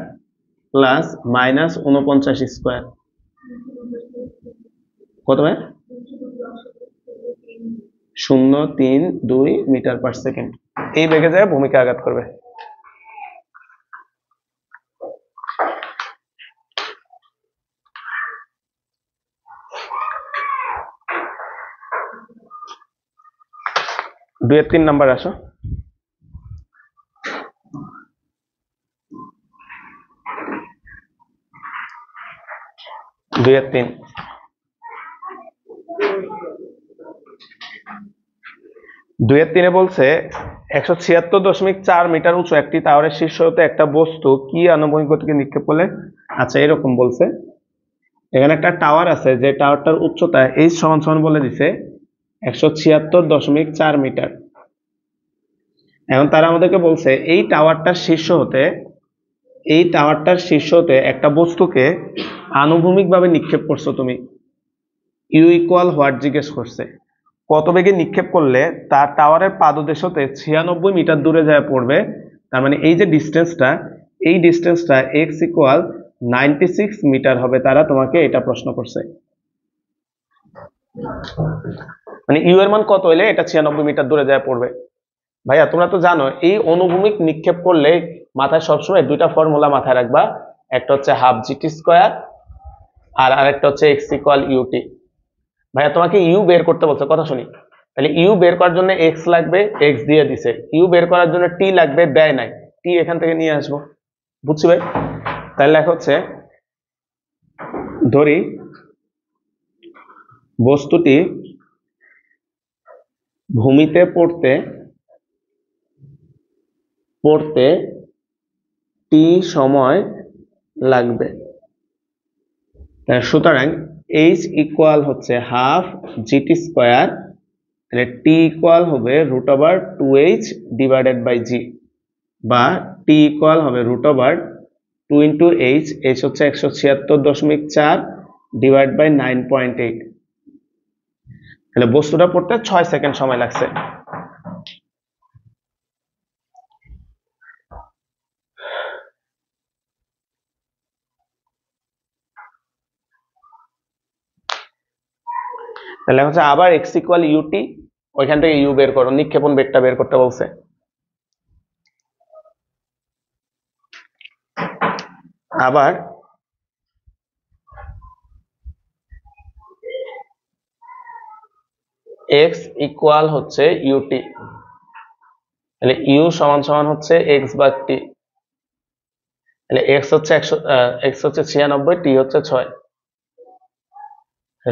A: প্লাস মাইনাস 49 স্কোয়ার কত ভাই? 0.32 মিটার পার সেকেন্ড। এই বেগে যায় ভূমিকে আঘাত করবে। দুয়ের 3 নাম্বার আসো। দুয়ের 3 দুয়ের 3 বলছে 176.4 মিটার উঁচু একটি টাওয়ারের শীর্ষ হতে একটা বস্তু কি আনুভূমিক গতিকে নিক্ষেপ করলে, আচ্ছা এরকম বলছে, এখানে একটা টাওয়ার আছে যে টাওয়ারটার উচ্চতা h সমান সমান বলে দিছে 176.4 মিটার। এখন তারা আমাদেরকে বলছে এই টাওয়ারটার শীর্ষ হতে একটা বস্তুকে আনুভূমিকভাবে নিক্ষেপ করছো তুমি, ইউ ইকুয়াল হোয়াট জিজ্ঞেস করছে, কত বেগে নিক্ষেপ করলে তার টাওয়ারের পাদদেশ হতে 96 মিটার দূরে যায় পড়বে। তার মানে এই যে ডিস্টেন্সটা x ইকুয়াল 96 মিটার হবে। তারা তোমাকে এটা প্রশ্ন করছে, মানে ইউ এর মান কত হইলে এটা 96 মিটার দূরে যায় পড়বে। ভাইয়া তোমরা তো জানো এই অনুভূমিক নিক্ষেপ করলে মাথায় সবসময় দুইটা ফর্মুলা মাথায় রাখবা, একটা হচ্ছে হাফ জিটি স্কোয়ার আর আরেকটা হচ্ছে এক্স ইকুয়াল ইউটি। ভাইয়া তোমাকে ইউ বের করতে বলছে, কথা শুনি, তাহলে ইউ বের করার জন্য এক্স লাগবে, এক্স দিয়ে দিছে, ইউ বের করার জন্য টি লাগবে, দেয় নাই, টি এখান থেকে নিয়ে আসবো, বুঝছি ভাই? তাহলে লেখা হচ্ছে ধরি বস্তুটি ভূমিতে পড়তে টি সময় লাগবে, সুতরাং h ইকুয়াল হচ্ছে হাফ জিটি স্কোয়ার, তাহলে টি ইকুয়াল হবে √2h ডিভাইডেড বাই জি, বা টি ইকুয়াল হবে √2 ইন্টু h, h হচ্ছে 176.4 ডিভাইড বাই 9.8, তাহলে বস্তুটা পড়তে 6 সেকেন্ড সময় লাগছে। তাহলে হচ্ছে আবার x ইকুয়াল ইউটি, ওইখান থেকে ইউ বের করো, নিক্ষেপণ বেগটা বের করতে বলছে। আবার x ইকুয়াল হচ্ছে ইউটি, তাহলে ইউ সমান সমান হচ্ছে x ভাগ টি, তাহলে x হচ্ছে 96, টি হচ্ছে 6,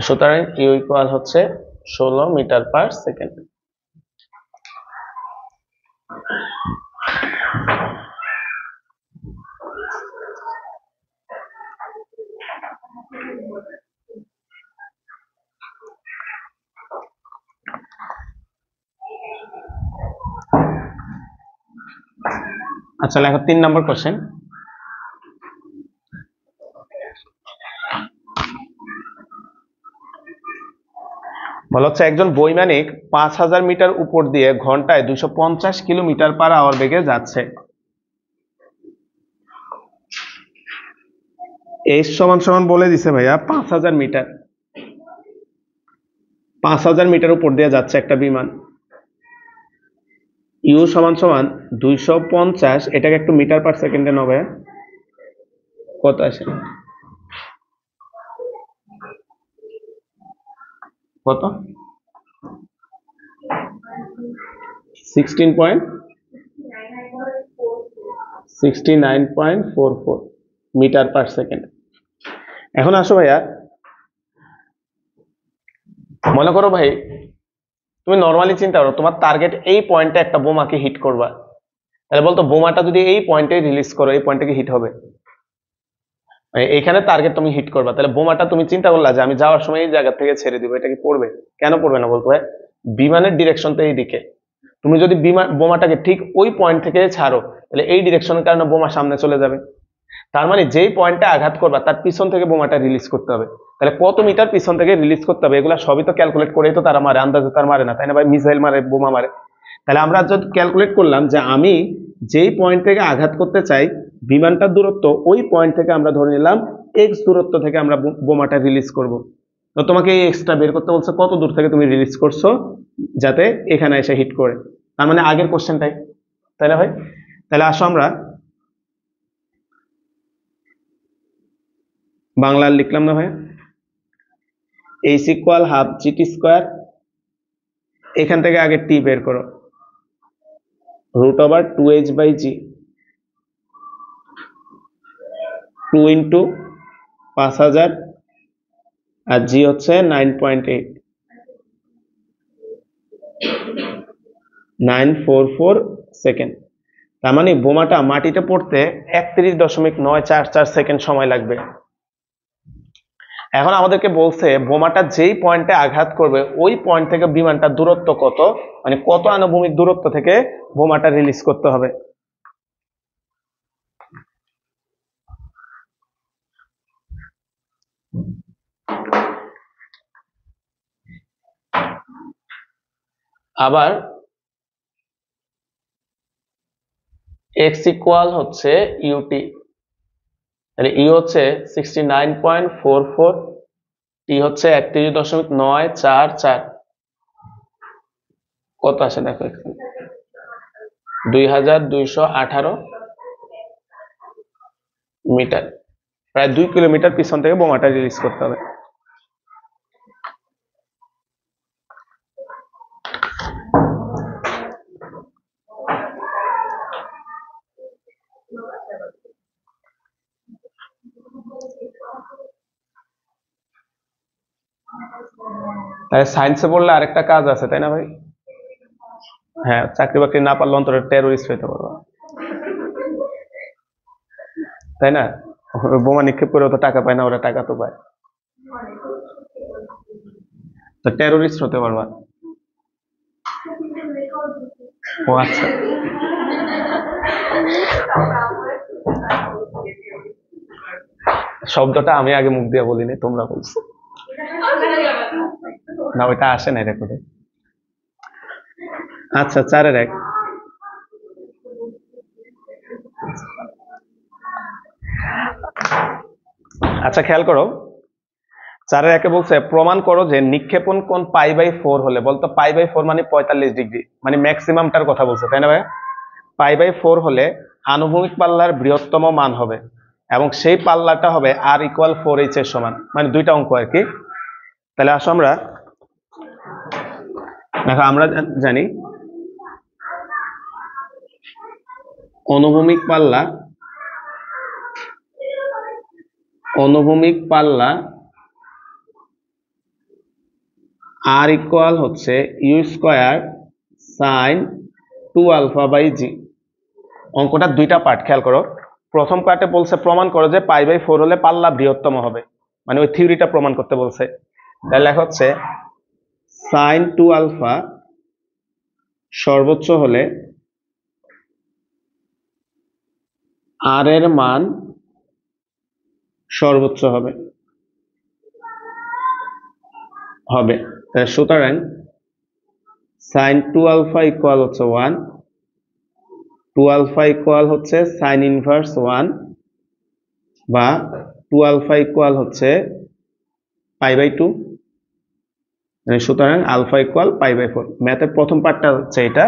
A: সুতরাং ইউ ইকুয়াল হচ্ছে 16 মিটার পার সেকেন্ড। আচ্ছা লেখো 3 নম্বর কোশ্চেন। বলা হচ্ছে একজন বৈমানিক 5000 মিটার উপর দিয়ে ঘন্টায় 250 কিলোমিটার পার আওয়ার বেগে যাচ্ছে, h সমান সমান বলে দিছে ভাইয়া 5000 মিটার, 5000 মিটার উপর দিয়ে যাচ্ছে একটা বিমান, ইউ সমান সমান 250, এটাকে একটু মিটার পার সেকেন্ডে নেবে, কত আসে, কত 69.44 মিটার পার সেকেন্ড। এখন আসো ভাইয়া, মনে করো ভাই তুমি নর্মালি চিন্তা করো তোমার টার্গেট এই পয়েন্টে একটা বোমাকে হিট করবা, তাহলে বলতো বোমাটা যদি এই পয়েন্টে রিলিজ করো, এই পয়েন্টে কি হিট হবে? এখানে টার্গেট তুমি হিট করবা, তাহলে বোমাটা তুমি চিন্তা করলা যে আমি যাওয়ার সময় এই জায়গা থেকে ছেড়ে দিব, এটা কি পড়বে? কেন পড়বে না বলতো ভাই? বিমানের ডিরেকশন তো এইদিকে, তুমি যদি বোমাটাকে ঠিক ওই পয়েন্ট থেকে ছাড়ো তাহলে এই ডিরেকশনের কারণে বোমা সামনে চলে যাবে, তার মানে যেই পয়েন্টে আঘাত করবা তার পিছন থেকে বোমাটা রিলিজ করতে হবে। তাহলে কত মিটার পিছন থেকে রিলিজ করতে হবে এগুলা সবই তো ক্যালকুলেট করেই তো তারা মারে, আন্দাজে তার মারে না, তাই না ভাই? মিসাইল মারে, বোমা মারে। তাহলে আমরা যদি ক্যালকুলেট করলাম যে আমি যেই পয়েন্ট থেকে আঘাত করতে চাই বিমানটার দূরত্ব, ওই পয়েন্ট থেকে আমরা ধরে নিলাম এক্স দূরত্ব থেকে আমরা বোমাটা রিলিজ করব। তো তোমাকে এই এক্সটা বের করতে বলছে কত দূর থেকে তুমি রিলিজ করছো যাতে এখানে এসে হিট করে। তার মানে আগের কোশ্চেনটাই, তাই না ভাই? তাহলে আসো আমরা বাংলা লিখলাম না ভাই, H equal half GT square, এখান থেকে আগে টি বের করো, √2h/g, 2 ইন্টু 5000 আর জি হচ্ছে 9.8, 944 সেকেন্ড। তার মানে বোমাটা মাটিতে পড়তে 31.944 সেকেন্ড সময় লাগবে। এখন আমাদেরকে বলছে বোমাটা যেই পয়েন্টে আঘাত করবে ওই পয়েন্ট থেকে বিমানটার দূরত্ব কত, মানে কত আনুভূমিক দূরত্ব থেকে বোমাটা রিলিজ করতে হবে। আবার এক্স ইকুয়াল হচ্ছে ইউটি, তাহলে ইউ হচ্ছে 69.44, টি হচ্ছে 31.944, কত আসে দেখো এখানে, 2218 মিটার, প্রায় 2 কিলোমিটার পিছন থেকে বোমাটা রিলিজ করতে হবে। তাহলে সায়েন্সে পড়লে আরেকটা কাজ আছে, তাই না ভাই? হ্যাঁ, চাকরি বাকরি না পারলে অন্তত টেরোরিস্ট হইতে পারবা, তাই না? বোমা নিক্ষেপ করে তো টাকা পায় না, ওরা টাকা তো পায়, তো টেরোরিস্ট হতে পারবা। ও আচ্ছা, শব্দটা আমি আগে মুখ দিয়ে বলিনি, তোমরা বলছো না, ওইটা আসে নাই রেকর্ডে। আচ্ছা, 4-1। আচ্ছা খেয়াল করো, 4-1 বলছে প্রমাণ করো যে নিক্ষেপণ কোণ π/4 হলে, বলতো π/4 মানে 45 ডিগ্রি, মানে ম্যাক্সিমামটার কথা বলছে, তাই না ভাই? π/4 হলে আনুভূমিক পাল্লার বৃহত্তম মান হবে এবং সেই পাল্লাটা হবে r = 4h এর সমান, মানে দুইটা অঙ্ক আর কি। তাহলে আসো আমরা দেখো, আমরা জানি অনুভূমিক পাল্লা r = হচ্ছে u² sin 2α/g। অঙ্কটা দুইটা পার্ট, খেয়াল করো। প্রথম পার্টে বলছে প্রমাণ করো যে π/4 হলে পাল্লা বৃহত্তম হবে, মানে ওই থিওরিটা প্রমাণ করতে বলছে। তাহলে লেখা হচ্ছে sin 2α সর্বোচ্চ হলে r এর মান সর্বোচ্চ হবে। সুতরাং sin 2α = হচ্ছে 1, 2α = হচ্ছে sin ইনভার্স 1, বা 2α = হচ্ছে π/2, সুতরাং α = π/4। ম্যাথের প্রথম পার্টটা হচ্ছে এটা,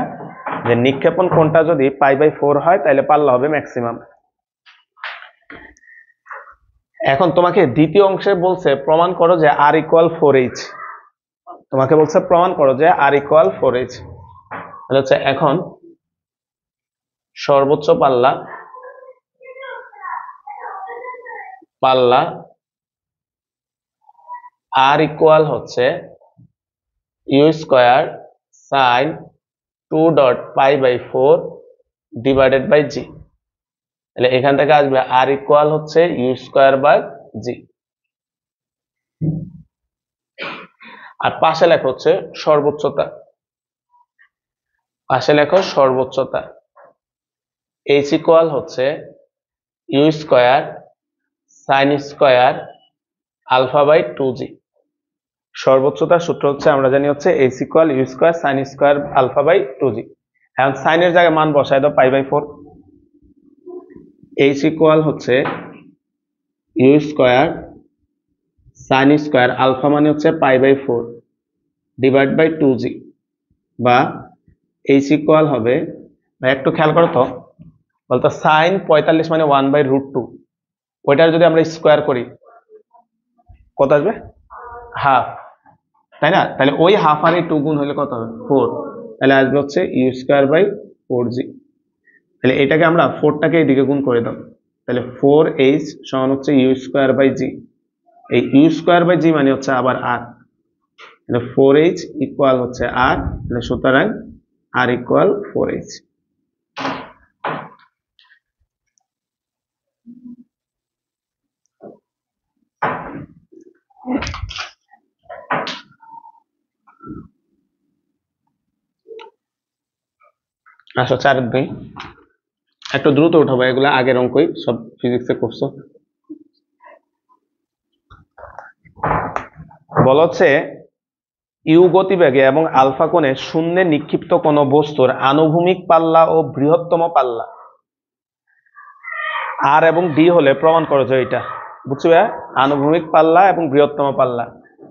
A: যে নিক্ষেপণ কোণটা যদি π/4 হয় তাহলে পাল্লা হবে ম্যাক্সিমাম। এখন তোমাকে দ্বিতীয় অংশে বলছে প্রমাণ করো যে r = 4h, তোমাকে বলছে প্রমাণ করো যে r = 4h। তাহলে হচ্ছে এখন সর্বোচ্চ পাল্লা r = হচ্ছে u² sin 2.π/4 / g। তাহলে এখান থেকে আসবে r = হচ্ছে u²/g, আর পাশে লেখা হচ্ছে সর্বোচ্চতা, h = হচ্ছে u square sine square alpha by 2g। সর্বোচ্চতার সূত্র হচ্ছে আমরা জানি হচ্ছে h equal u square sine square alpha by 2g। এখন সাইনের জায়গায় মান বসায় দাও পাই বাই 4। এইচ ইকুয়াল হচ্ছে u square sine square alpha মানে হচ্ছে পাই বাই 4 ডিভাইড বাই 2g, বা এইচ ইকুয়াল হবে, একটু খেয়াল করো তো, বলতো সাইন 45 মানে 1/√2, ওইটার যদি আমরা স্কোয়ার করি কত আসবে? হাফ, তাই না? তাহলে ওই হাফ আর এই 2 গুণ হলে কত হবে? 4। তাহলে আসবে হচ্ছে ইউ স্কোয়ার বাই 4g। তাহলে এটাকে আমরা 4টাকে এইদিকে গুণ করে দাও, তাহলে 4h সমান হচ্ছে ইউ স্কোয়ার বাই জি। এই ইউ স্কোয়ার বাই জি মানে হচ্ছে আবার আর, তাহলে 4h ইকুয়াল হচ্ছে আর, তাহলে সুতরাং আর ইকুয়াল 4h। আসো 4-2, একটু দ্রুত উঠাবো, এগুলা আগের অঙ্কই সব ফিজিক্সে করছো। বলা হচ্ছে ইউ গতিবেগে এবং আলফা কোণে শূন্যে নিক্ষিপ্ত কোনো বস্তুর আনুভূমিক পাল্লা ও বৃহত্তম পাল্লা আর এবং ডি হলে প্রমাণ করো যে এটা। বুঝছো ভাইয়া? আনুভূমিক পাল্লা এবং বৃহত্তম পাল্লা।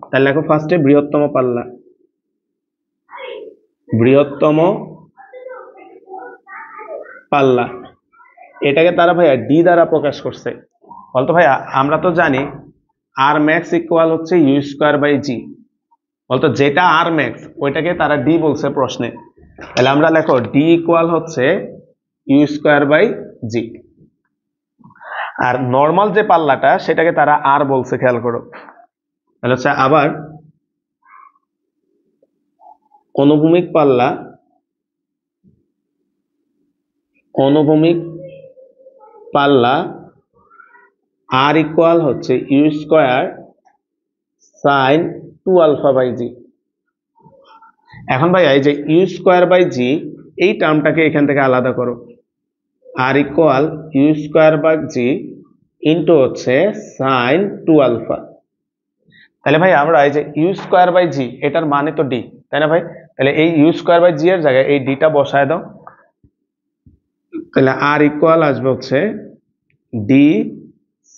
A: তাহলে দেখো ফার্স্টে বৃহত্তম পাল্লা, বৃহত্তম পাল্লা এটাকে তারা ভাইয়া ডি দ্বারা প্রকাশ করছে। বলতো ভাইয়া আমরা তো জানি আর ম্যাক্স ইকুয়াল হচ্ছে ইউ স্কোয়ার বাই জি, বলতো যেটা আর ম্যাক্স ওইটাকে তারা ডি বলছে প্রশ্নে। তাহলে আমরা লেখো ডি ইকুয়াল হচ্ছে ইউ স্কোয়ার বাই জি, আর নর্মাল যে পাল্লাটা সেটাকে তারা আর বলছে, খেয়াল করো। তাহলে হচ্ছে আবার অনুভূমিক পাল্লা, অনুভূমিক পাল্লা আর ইকুয়াল হচ্ছে u square sine 2 alpha by g. এখন ভাই এই যে ইউ স্কোয়ার বাই জি এই টার্মটাকে এখান থেকে আলাদা করো, r equal u square by g into হচ্ছে সাইন 2 আলফা। তাহলে ভাই আমরা এই যে ইউ স্কোয়ার বাই জি এটার মানে তো ডি, তাই না ভাই? তাহলে এই ইউ স্কোয়ার বাই জি এর জায়গায় এই ডিটা বসায় দাও, তাহলে আর ইকুয়াল আসবে হচ্ছে ডি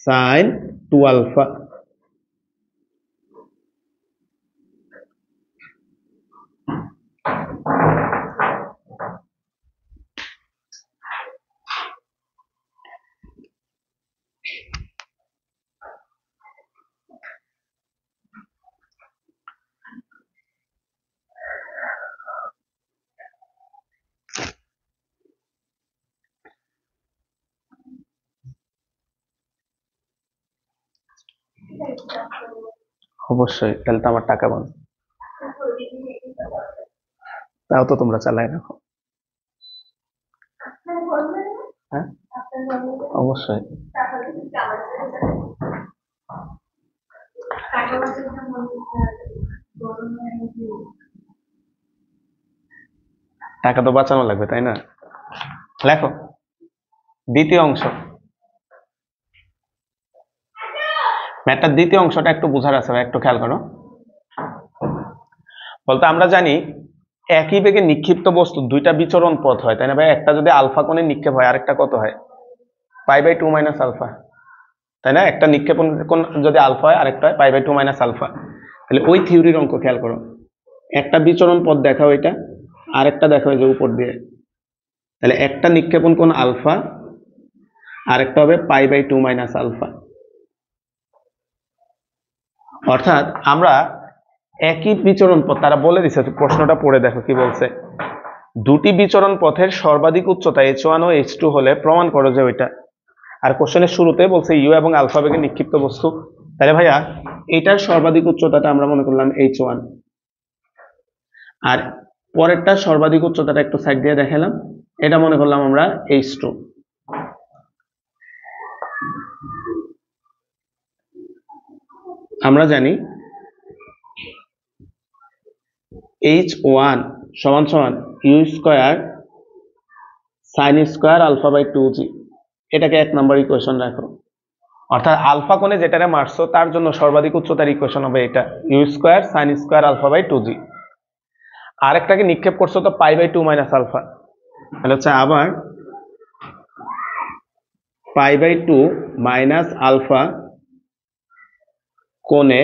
A: সাইন 2 আলফা। অবশ্যই, তাহলে তো আমার টাকা বন্ধ, তাও তো তোমরা চালাই রাখো। হ্যাঁ অবশ্যই। টাকা তো বাঁচানো লাগবে, তাই না? লেখো দ্বিতীয় অংশ, ম্যাথটার দ্বিতীয় অংশটা একটু বোঝার আছে ভাই, একটু খেয়াল করো। বলতে আমরা জানি একই বেগে নিক্ষিপ্ত বস্তু দুইটা বিচরণ পথ হয়, তাই না ভাই? একটা যদি আলফা কোণে নিক্ষেপ হয়, আরেকটা কত হয়? পাই বাই 2 মাইনাস আলফা, তাই না? একটা নিক্ষেপণ কোণ যদি আলফা হয়, আরেকটা হয় পাই বাই 2 মাইনাস আলফা। তাহলে ওই থিওরির অঙ্ক খেয়াল করো, একটা বিচরণ পথ দেখাও এটা, আরেকটা দেখাও যে উপর দিয়ে, তাহলে একটা নিক্ষেপণ কোণ আলফা, আরেকটা হবে পাই বাই 2 মাইনাস আলফা। অর্থাৎ আমরা একই বিচরণ পথ, তারা বলে দিচ্ছে, প্রশ্নটা পড়ে দেখো কি বলছে। দুটি বিচরণ পথের সর্বাধিক উচ্চতা h1 ও h2 হলে প্রমাণ করো যে ওইটা। আর কোশ্চেনের শুরুতে বলছে ইউ এবং আলফা বেগে নিক্ষিপ্ত বস্তু, তাহলে ভাইয়া এটার সর্বাধিক উচ্চতাটা আমরা মনে করলাম h1, আর পরেরটা সর্বাধিক উচ্চতাটা একটু সাইড দিয়ে দেখালাম, এটা মনে করলাম আমরা h2। আমরা জানি h1 সমান সমান u square sine square alpha by 2g। এটাকে 1 নম্বর ইকুয়েশন রাখো। অর্থাৎ আলফা কোণে যেটারে মারছো তার জন্য সর্বাধিক উচ্চতার ইকুয়েশন হবে এটা, u square sine square alpha by 2g। আরেকটাকে নিক্ষেপ করছো তো পাই বাই 2 মাইনাস আলফা, তাহলে হচ্ছে আবার পাই বাই 2 মাইনাস আলফা কোণে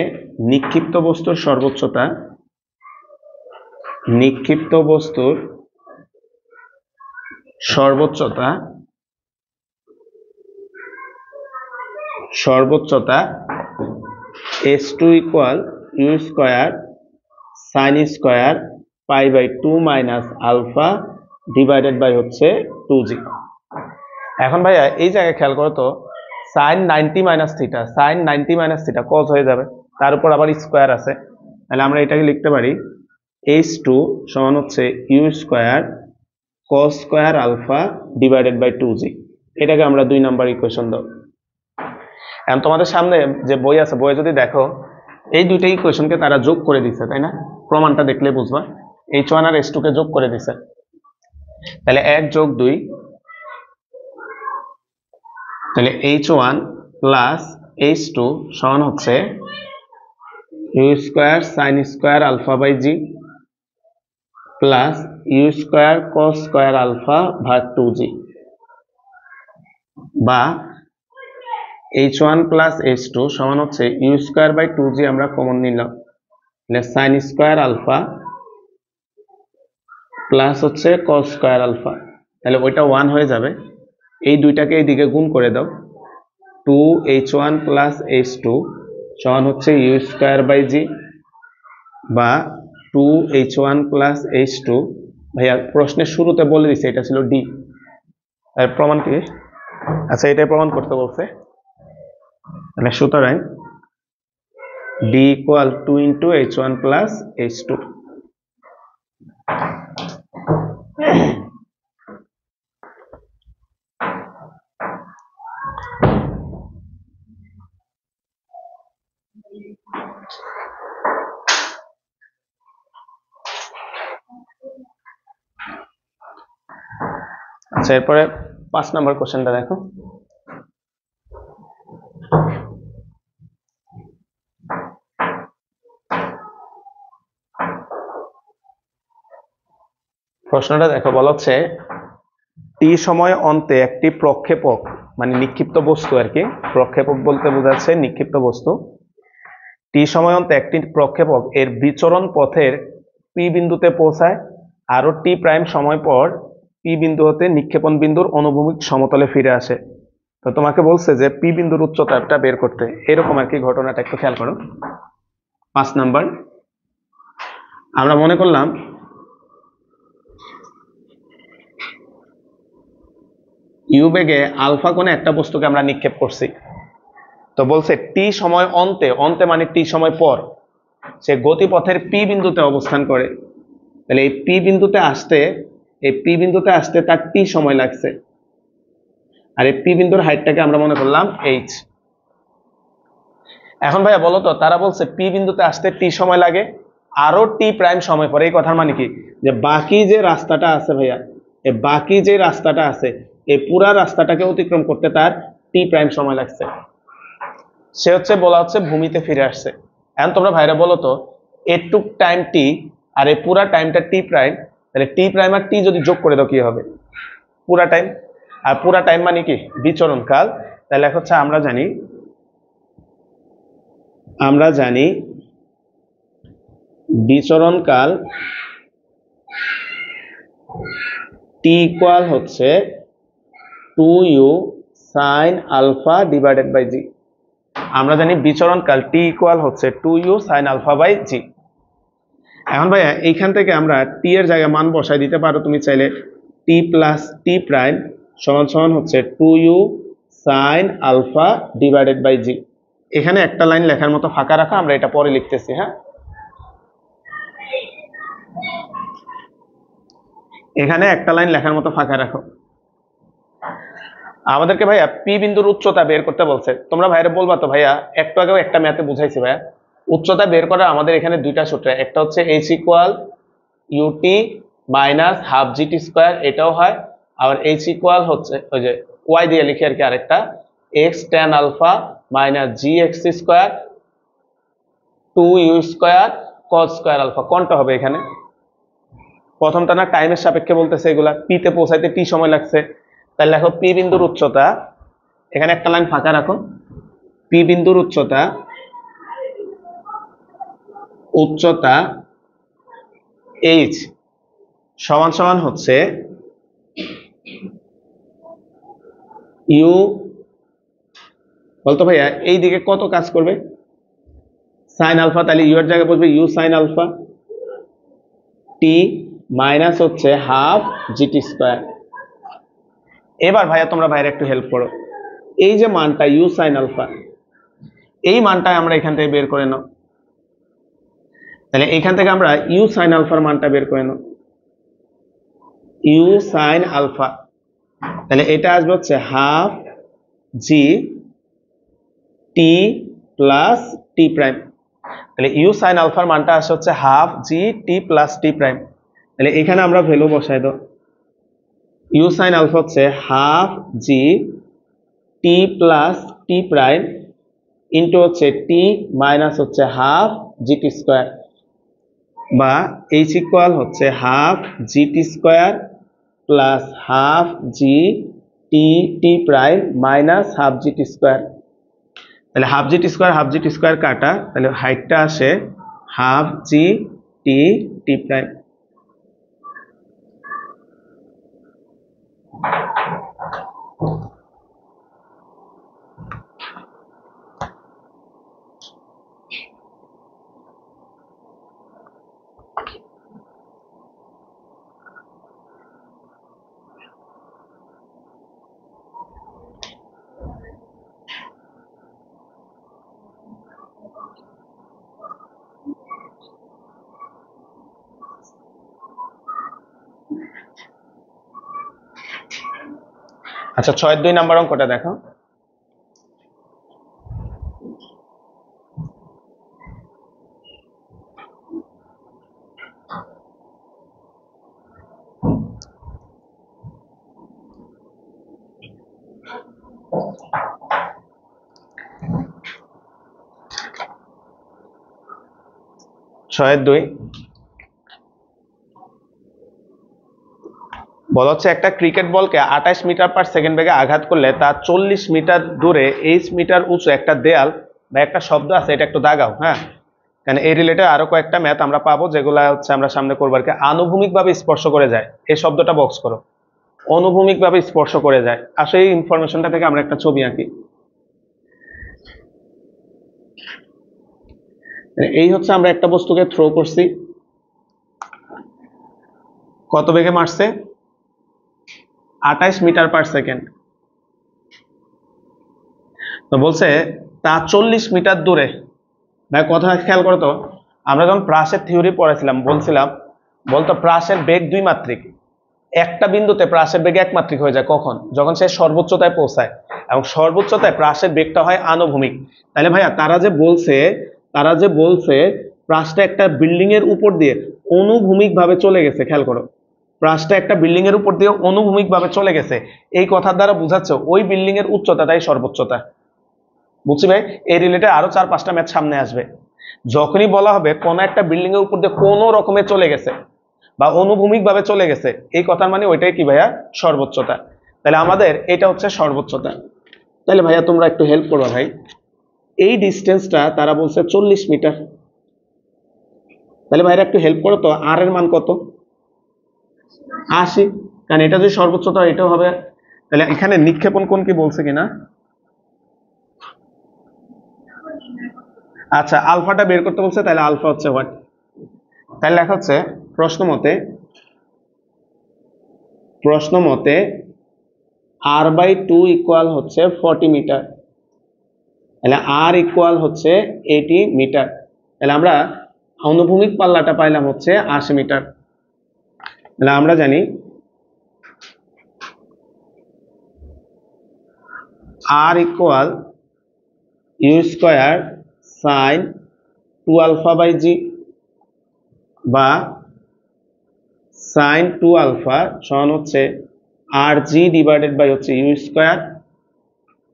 A: নিক্ষিপ্ত বস্তুর সর্বোচ্চতা, নিক্ষিপ্ত বস্তুর সর্বোচ্চতা s2 equal u square sine square pi by 2 minus alpha divided by হচ্ছে 2g। এখন ভাইয়া এই জায়গায় খেয়াল করো তো, sine 90 minus theta, sine 90 minus theta cos হয়ে যাবে, তার উপর আবার স্কোয়ার আছে, তাহলে আমরা এটাকে লিখতে পারি h2 সমান হচ্ছে u square cos square alpha divided by 2g। এটাকে আমরা 2 নাম্বার ইকুয়েশন দাও। এখন তোমাদের সামনে যে বই আছে, বইয়ে যদি দেখো এই দুইটা ইকুয়েশনকে তারা যোগ করে দিছে, তাই না? প্রমাণটা দেখলে বুঝবা h1 আর h2 কে যোগ করে দিছে, তাহলে 1 যোগ 2, তাহলে h1 প্লাস h2 সমান হচ্ছে u square sine square alpha by g plus u square cos square alpha ভাগ 2g, বা h1 প্লাস h2 সমান হচ্ছে ইউ স্কোয়ার বাই 2g আমরা কমন নিলাম, তাহলে সাইন স্কোয়ার আলফা প্লাস হচ্ছে কস স্কোয়ার আলফা, তাহলে ওইটা 1 হয়ে যাবে। এই দুইটাকে এইদিকে গুণ করে দাও, 2h1 প্লাস h2 সমান হচ্ছে ইউ স্কোয়ার বাই জি, বা 2h1 প্লাস h2, ভাইয়া প্রশ্নের শুরুতে বলে দিছে এটা ছিল ডি, এর প্রমাণ কি? আচ্ছা এটাই প্রমাণ করতে বলছে, মানে সুতরাং D equal 2 into h1 plus h2। আচ্ছা এরপরে 5 নম্বর কোশ্চেনটা দেখো। প্রশ্নটা দেখো, বলা হচ্ছে টি সময় অন্তে একটি প্রক্ষেপক, মানে নিক্ষিপ্ত বস্তু আর কি, প্রক্ষেপক বলতে বোঝাচ্ছে নিক্ষিপ্ত বস্তু, টি সময় অন্তে একটি প্রক্ষেপক এর বিচরণ পথের পি বিন্দুতে পৌঁছায়, আরো টি প্রাইম সময় পর পি বিন্দু হতে নিক্ষেপণ বিন্দুর অনুভূমিক সমতলে ফিরে আসে। তো তোমাকে বলছে যে পি বিন্দুর উচ্চতাটা বের করতে, এরকম আর কি ঘটনাটা, একটু খেয়াল করো। 5 নাম্বার, আমরা মনে করলাম ইউ বেগে আলফা কোণে একটা বস্তুকে আমরা নিক্ষেপ করছি, তো বলছে টি সময় অন্তে, অন্তে মানে টি সময় পর সে গতিপথের পি বিন্দুতে অবস্থান করে, তাহলে এই পি বিন্দুতে আসতে তার টি সময় লাগছে, আর এই পি বিন্দুর হাইটটাকে আমরা মনে করলাম এইচ। এখন ভাইয়া বলো তো, তারা বলছে পি বিন্দুতে আসতে টি সময় লাগে, আরো টি প্রাইম সময় পরে, এই কথার মানে কি? যে বাকি যে রাস্তাটা আছে ভাইয়া, এই বাকি যে রাস্তাটা আছে এই পুরা রাস্তাটাকে অতিক্রম করতে তার টি প্রাইম সময় লাগছে, সে হচ্ছে বলা হচ্ছে ভূমিতে ফিরে আসছে। এখন তোমরা ভাইরা বলো তো, এটুক টাইম টি আর এই পুরা টাইমটা টি প্রাইম, তাহলে টি প্রাইম আর টি যদি যোগ করে দাও কি হবে? পুরা টাইম, আর পুরা টাইম মানে কি? বিচরণ কাল। তাহলে হচ্ছে আমরা জানি বিচরণ কাল টি ইকুয়াল হচ্ছে 2u sine alpha divided by g. আমরা জানি বিচরণ কাল টি ইকুয়াল হচ্ছে 2u sine alpha by g. এখন ভাইয়া এইখান থেকে আমরা টি এর জায়গায় মান বসাই দিতে পারো তুমি চাইলে, টি প্লাস টি প্রাইম সমান সমান হচ্ছে 2u sine alpha divided by g. এখানে একটা লাইন লেখার মতো ফাঁকা রাখা, আমরা এটা পরে লিখতেছি। হ্যাঁ, এখানে একটা লাইন লেখার মতো ফাঁকা রাখো। আমাদেরকে ভাইয়া পি বিন্দুর উচ্চতা বের করতে বলছে, তোমরা ভাইরা বলবা তো ভাইয়া একটু আগেও একটা ম্যাথে বুঝাইছি ভাইয়া, উচ্চতা বের করার আমাদের এখানে দুইটা সূত্র, একটা হচ্ছে h equal ut minus half GT square, এটাও হয়, আবার এইচ ইকুয়াল হচ্ছে ওই যে ওয়াই দিয়ে লিখি আর কি আরেকটা, x tan alpha minus g x square 2u square cos square alpha. কোনটা হবে এখানে? প্রথমটা না টাইমের সাপেক্ষে বলতেছে, এগুলা পিতে পৌঁছাইতে টি সময় লাগছে। তাহলে দেখো পি বিন্দুর উচ্চতা, এখানে একটা লাইন ফাঁকা রাখো, পি বিন্দুর উচ্চতা এইচ সমান সমান হচ্ছে ইউ, বলতো ভাইয়া এই দিকে কত কাজ করবে? সাইন আলফা, তাহলে ইউ এর জায়গায় বলবে u sine alpha t minus হচ্ছে হাফ জিটি স্কোয়ার। এবার ভাইয়া তোমরা ভাইয়ের একটু হেল্প করো, এই যে মানটা ইউ সাইন আলফা, এই মানটা আমরা এখান থেকে বের করে নাও। তাহলে এখান থেকে আমরা ইউ সাইন আলফার মানটা বের করে নাও, ইউ সাইন আলফা, তাহলে এটা আসবে হচ্ছে half g t plus t prime. তাহলে ইউ সাইন আলফার মানটা আসে হচ্ছে half g t plus t prime. তাহলে এখানে আমরা ভ্যালু বসাই দাও, ইউ সাইন আলফা হচ্ছে half g t plus t prime into হচ্ছে টি মাইনাস হচ্ছে হাফ জিটি স্কোয়ার, বা এইচ ইকুয়াল হচ্ছে half GT square plus half g t t prime minus half GT square. তাহলে half GT square কাটা, তাহলে হাইটটা আসে half g t t prime. আচ্ছা 6-2 নাম্বার অঙ্কটা দেখো, ছয়ের দুই বলা হচ্ছে একটা ক্রিকেট বলকে 28 মিটার পার সেকেন্ড বেগে আঘাত করলে তা 40 মিটার দূরে 8 মিটার উঁচু একটা দেয়াল বা একটা শব্দ আছে, এটা একটু দাগাও। হ্যাঁ, কারণ এই রিলেটেড আরো কয়েকটা ম্যাথ আমরা পাবো যেগুলো হচ্ছে আমরা সামনে করবো আর কি। আনুভূমিক ভাবে স্পর্শ করে যায়, এই শব্দটা বক্স করো, অনুভূমিক ভাবে স্পর্শ করে যায়। আসলে এই ইনফরমেশনটা থেকে আমরা একটা ছবি আঁকি। এই হচ্ছে আমরা একটা বস্তুকে থ্রো করছি, কত বেগে মারছে? 28 মিটার পার সেকেন্ড। তো বলছে তা 40 মিটার দূরে। ভাই কথা খেয়াল করো তো, আমরা যখন প্রাসের থিওরি পড়েছিলাম বলছিলাম, বলতো প্রাসের বেগ 2 মাত্রিক, একটা বিন্দুতে প্রাসের বেগ 1 মাত্রিক হয়ে যায় কখন? যখন সে সর্বোচ্চতায় পৌঁছায়, এবং সর্বোচ্চতায় প্রাসের বেগটা হয় আনুভূমিক। তাহলে ভাইয়া তারা যে বলছে প্রাসটা একটা বিল্ডিং এর উপর দিয়ে অনুভূমিক ভাবে চলে গেছে, খেয়াল করো, প্রাসটা একটা বিল্ডিং এর উপর দিয়ে অনুভূমিক ভাবে চলে গেছে, এই কথার দ্বারা বোঝাচ্ছে ওই বিল্ডিং এর উচ্চতাটাই সর্বোচ্চতা। বুঝছি ভাই? এই রিলেটেড আরো 4-5টা ম্যাচ সামনে আসবে। যখনই বলা হবে কোন একটা বিল্ডিং এর উপর দিয়ে কোনো রকমে চলে গেছে বা অনুভূমিক ভাবে চলে গেছে, এই কথার মানে ওইটাই কি ভাইয়া? সর্বোচ্চতা। তাহলে আমাদের এটা হচ্ছে সর্বোচ্চতা। তাহলে ভাইয়া তোমরা একটু হেল্প করো ভাই, এই ডিস্টেন্সটা তারা বলছে 40 মিটার। তাহলে ভাইরা একটু হেল্প করো তো, আর এর মান কত? 80, কারণ এটা যদি সর্বোচ্চতা এটাও হবে। তাহলে এখানে নিক্ষেপণ কোণ কি বলছে কিনা? আচ্ছা আলফাটা বের করতে বলছে, তাহলে আলফা হচ্ছে হোয়াট? তাহলে লেখা হচ্ছে প্রশ্ন মতে r/2 ইকুয়াল হচ্ছে 40 মিটার, তাহলে r ইকুয়াল হচ্ছে 80 মিটার। তাহলে আমরা অনুভূমিক পাল্লাটা পাইলাম হচ্ছে 80 মিটার। তাহলে আমরা জানি r equal u square sine 2 alpha by g, বা সাইন 2 আলফা সমান হচ্ছে আর জি ডিভাইডেড বাই হচ্ছে ইউ স্কোয়ার,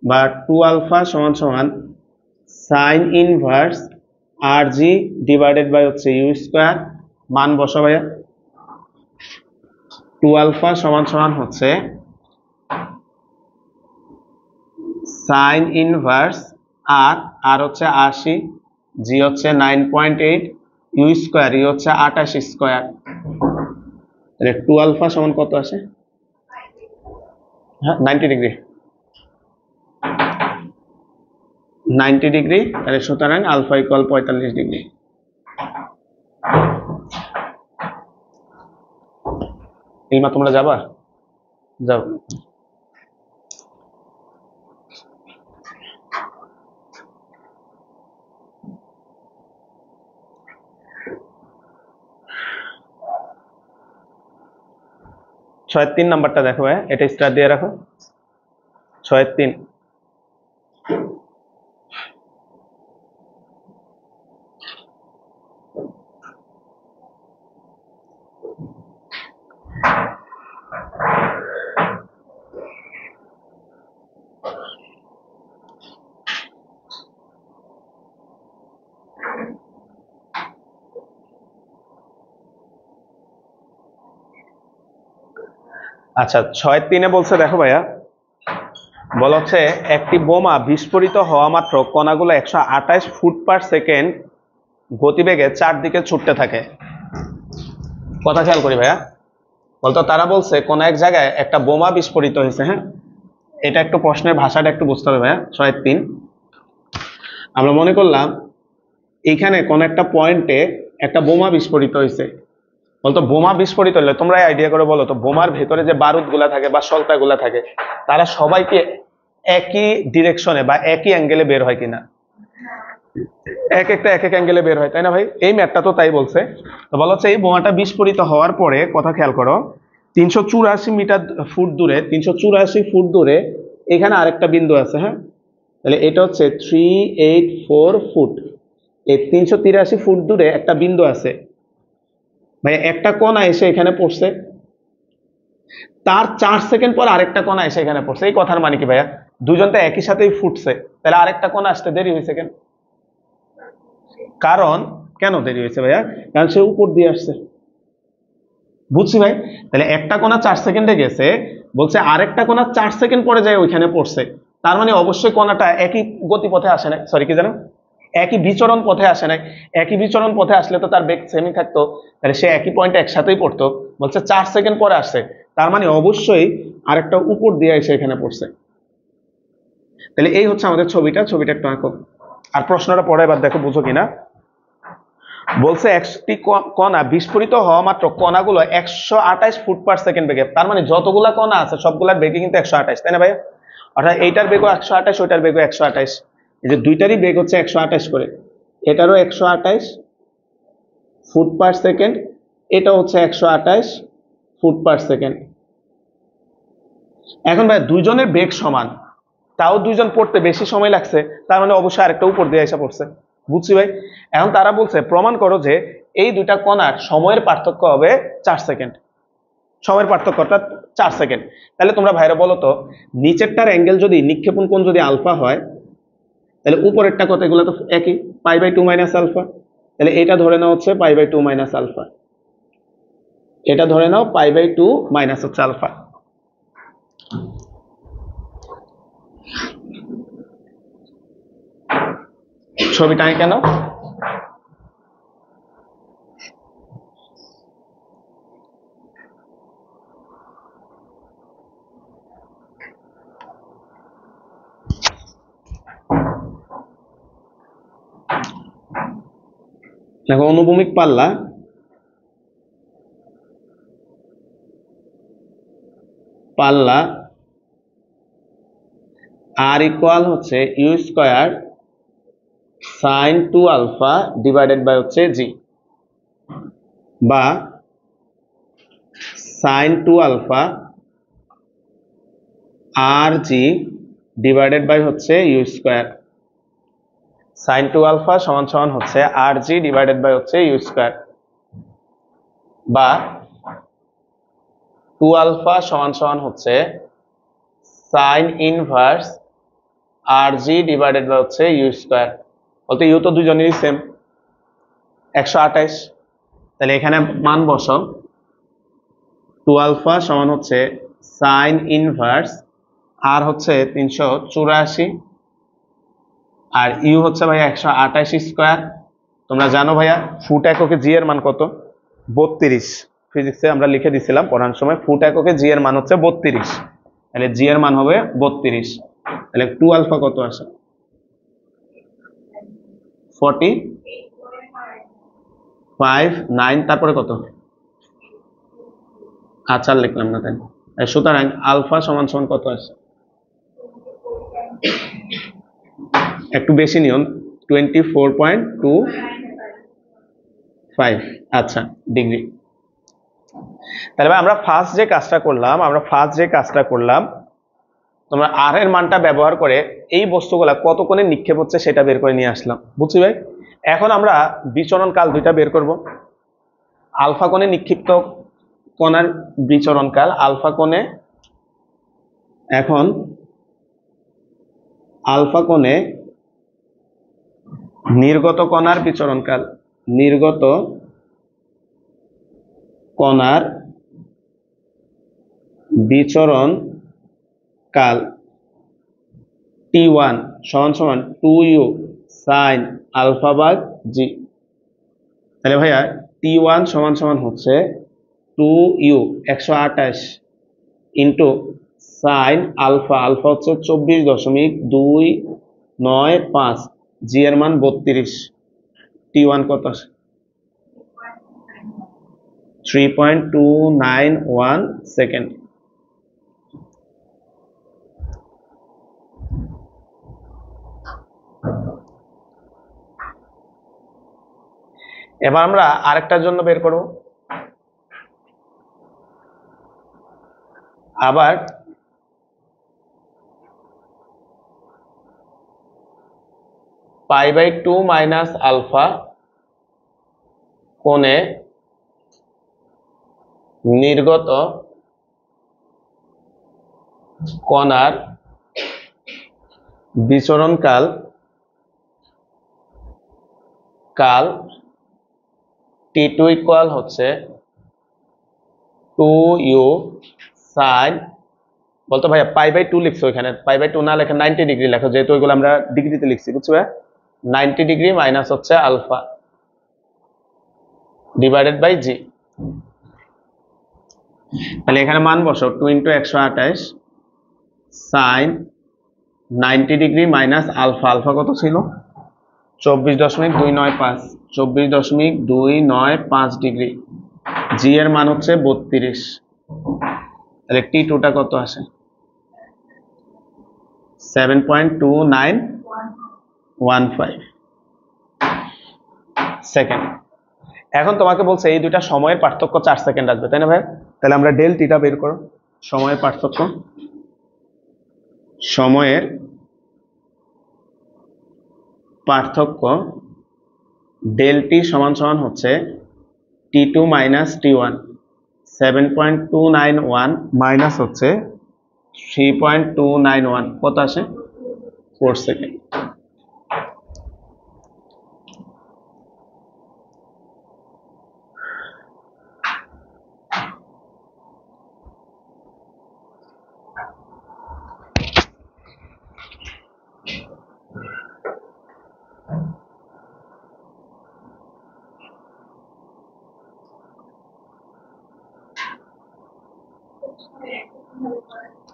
A: বা 2 আলফা সমান সমান sine inverse R g divided by হচ্ছে ইউ স্কোয়ার। মান বসা ভাইয়া। 2 আলফা সমান সমান হচ্ছে সাইন ইনভার্স আর হচ্ছে 80, জি হচ্ছে 9.8, ইউ স্কোয়ার ই হচ্ছে 28 স্কোয়ার। তাহলে 2 আলফা সমান কত আসে? হ্যাঁ 90 ডিগ্রি, 90 ডিগ্রি। তাহলে সুতরাং আলফা ইকুয়াল 45 ডিগ্রি। ইলমা তোমরা যাবা? যাও। ছয়ের 3 নাম্বারটা দেখো ভাই, এটা স্টার দিয়ে রাখো। 6-এর 3। আচ্ছা 6-এর 3-এ বলছে দেখো ভাইয়া, বলা হচ্ছে একটি বোমা বিস্ফোরিত হওয়া মাত্র কণাগুলো 128 ফুট পার সেকেন্ড গতিবেগে চারদিকে ছুটতে থাকে। কথা খেয়াল করি ভাইয়া, বলতো তারা বলছে কোন এক জায়গায় একটা বোমা বিস্ফোরিত হয়েছে। হ্যাঁ এটা একটু প্রশ্নের ভাষাটা একটু বুঝতে হবে ভাইয়া। 6-এর 3 আমরা মনে করলাম এইখানে কোন একটা পয়েন্টে একটা বোমা বিস্ফোরিত হয়েছে। বলতো বোমা বিস্ফোরিত হলে তোমরা আইডিয়া করে বলো তো, বোমার ভেতরে যে বারুদ গুলা থাকে বা সলতা গুলা থাকে তারা সবাইকে একই ডিরেকশনে বা একই অ্যাঙ্গেলে বের হয় কিনা? এক এক অ্যাঙ্গেলে বের হয়, তাই না ভাই? এই ম্যাপটা তো তাই বলছে। তো বলা হচ্ছে এই বোমাটা বিস্ফোরিত হওয়ার পরে, কথা খেয়াল করো, 384 ফুট দূরে এখানে আরেকটা বিন্দু আছে। হ্যাঁ তাহলে এটা হচ্ছে 384 ফুট। এই 383 ফুট দূরে একটা বিন্দু আছে ভাই, একটা কণা এসে এখানে পড়ছে, তার 4 সেকেন্ড পর আরেকটা কণা এসে এখানে পড়ছে। এই কথার মানে কি ভাইয়া? দুজন তো একই সাথেই ফুটছে, তাহলে আরেকটা কণা আসতে দেরি হয়েছে কেন? কারণ কেন দেরি হয়েছে ভাইয়া? কারণ সে উপর দিয়ে আসছে। বুঝছি ভাই। তাহলে একটা কণা 4 সেকেন্ডে গেছে, বলছে আরেকটা কণা 4 সেকেন্ড পরে যায় ওইখানে পড়ছে, তার মানে অবশ্যই কণাটা একই গতিপথে আসে না, সরি কি জানো, একই বিচরণ পথে আসে নাই। একই বিচরণ পথে আসলে তো তার বেগ সেমই থাকতো, তাহলে সে একই পয়েন্টে একসাথেই পড়তো। বলছে 4 সেকেন্ড পরে আসছে, তার মানে অবশ্যই আরেকটা উপর দিয়ে এসে এখানে পড়ছে। তাহলে এই হচ্ছে আমাদের ছবিটা একটু আঁকো। আর প্রশ্নটা পরে এবার দেখো বুঝো কিনা। বলছে একটি কণা বিস্ফোরিত হওয়া মাত্র কণাগুলো 128 ফুট পার সেকেন্ড বেগে, তার মানে যতগুলা কণা আছে সবগুলার বেগে কিন্তু 128, তাই না ভাই? অর্থাৎ এইটার বেগও 128, ওইটার বেগও 128। এই যে দুইটারই বেগ হচ্ছে 128 করে, এটারও 128 ফুট পার সেকেন্ড, এটা হচ্ছে 128 ফুট পার সেকেন্ড। এখন ভাই দুইজনের বেগ সমান, তাও দুইজন পড়তে বেশি সময় লাগছে, তার মানে অবশ্যই আরেকটা উপর দিয়ে এসে পড়ছে। বুঝছি ভাই। এখন তারা বলছে প্রমাণ করো যে এই দুইটা কণার সময়ের পার্থক্য হবে 4 সেকেন্ড। সময়ের পার্থক্য অর্থাৎ 4 সেকেন্ড। তাহলে তোমরা ভাইরা বলো তো, নিচেরটার অ্যাঙ্গেল যদি, নিক্ষেপণ কোণ যদি আলফা হয়, তাহলে উপরেরটা কত? এগুলো তো একই, π/2 মাইনাস আলফা। তাহলে এটা ধরে নাও হচ্ছে π/2 মাইনাস আলফা, এটা ধরে নাও π/2 মাইনাস হচ্ছে আলফা। ছবিটা কেন? দেখো অনুভূমিক পাল্লা আর ইকুয়াল হচ্ছে u square sine 2 alpha divided by হচ্ছে জি, বা sine 2 alpha R g divided by হচ্ছে ইউ স্কোয়ার। সাইন 2 আলফা সমান সমান হচ্ছে আর জি ডিভাইডেড বাই হচ্ছে ইউ স্কোয়ার, বা টু আলফা সমান সমান হচ্ছে sine inverse R g divided by হচ্ছে ইউ স্কোয়ার, বলতে ইউ তো দুজনেরই সেম 128। তাহলে এখানে মান বসাও, টু আলফা সমান হচ্ছে সাইন ইনভার্স আর হচ্ছে 384 আর ইউ হচ্ছে ভাইয়া 128 স্কোয়ার। তোমরা জানো ভাইয়া ফুট এককে জি এর মান কত? 32। ফিজিক্সে আমরা লিখে দিছিলাম পড়ানোর সময় ফুট এককে জি এর মান হচ্ছে 32, তাহলে জি এর মান হবে 32। তাহলে টু আলফা কত আসে? 45 9 তারপরে কত? আচ্ছা লিখলাম না তাই। সুতরাং আলফা সমান সমান কত আসে? একটু বেশি নিয়ন, 24.25 আচ্ছা ডিগ্রি। তাহলে আমরা ফার্স্ট যে কাজটা করলাম তোমরা আর এর মানটা ব্যবহার করে এই বস্তুগুলা কত কোণে নিক্ষেপ হচ্ছে সেটা বের করে নিয়ে আসলাম, বুঝছি ভাই? এখন আমরা বিচরণ কাল দুইটা বের করব। আলফা কোণে নিক্ষিপ্ত কণার বিচরণ কাল আলফা কোণে, এখন আলফা কোণে নির্গত কণার বিচরণ কাল, নির্গত কণার বিচরণ কাল T1 সমান সমান 2u সাইন আলফা ভাগ জি। তাহলে ভাইয়া T1 সমান সমান হচ্ছে 2u 128 into sine alpha, alpha হচ্ছে 24.295, জি এর মান 32, T1 কত আসে? 3.291 সেকেন্ড। এবার আমরা আরেকটার জন্য বের করব। আবার π/2 মাইনাস আলফা কোণে নির্গত কণার বিচরণ কাল T2 ইকুয়াল হচ্ছে 2u সাইন, বলতো ভাইয়া π/2 লিখছো, এখানে π/2 না লেখা 90 ডিগ্রি লেখো, যেহেতু ওইগুলো আমরা ডিগ্রিতে লিখছি, বুঝছো ভাইয়া? 90 ডিগ্রি মাইনাস হচ্ছে আলফা ডিভাইডেড বাই জি। তাহলে এখানে মান বসো 2 × 128 sine 90 degree minus alpha, alpha কত ছিল? 24.295 ডিগ্রি, জি এর মান হচ্ছে 32। তাহলে T2টা কত আসে? 7.2915 সেকেন্ড। এখন তোমাকে বলছে এই দুইটা সময়ের পার্থক্য 4 সেকেন্ড আসবে, তাই না ভাই? তাহলে আমরা ডেল টিটা বের করো, সময়ের পার্থক্য, সময়ের পার্থক্য ডেল টি সমান সমান হচ্ছে T2 মাইনাস T1, 7.291 মাইনাস হচ্ছে 3.291, কত আসে? 4 সেকেন্ড।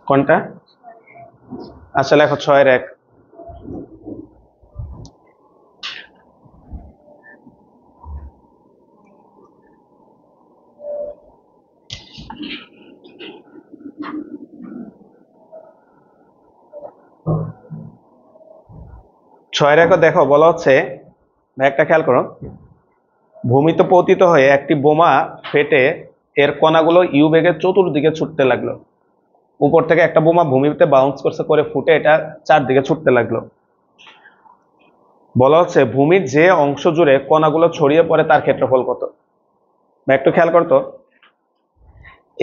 A: কোনটা? আচ্ছা লেখো 6/1। ছয়ের এক দেখো বলা হচ্ছে, একটা খেয়াল করো, ভূমিতে পতিত হয়ে একটি বোমা ফেটে এর কণাগুলো ইউ বেগে চতুর্দিকে ছুটতে লাগলো। উপর থেকে একটা বোমা ভূমিতে বাউন্স করছে, করে ফুটে এটা চারদিকে ছুটতে লাগলো। বলা হচ্ছে ভূমির যে অংশ জুড়ে কণাগুলো ছড়িয়ে পড়ে তার ক্ষেত্রফল কত? একটু খেয়াল করতো,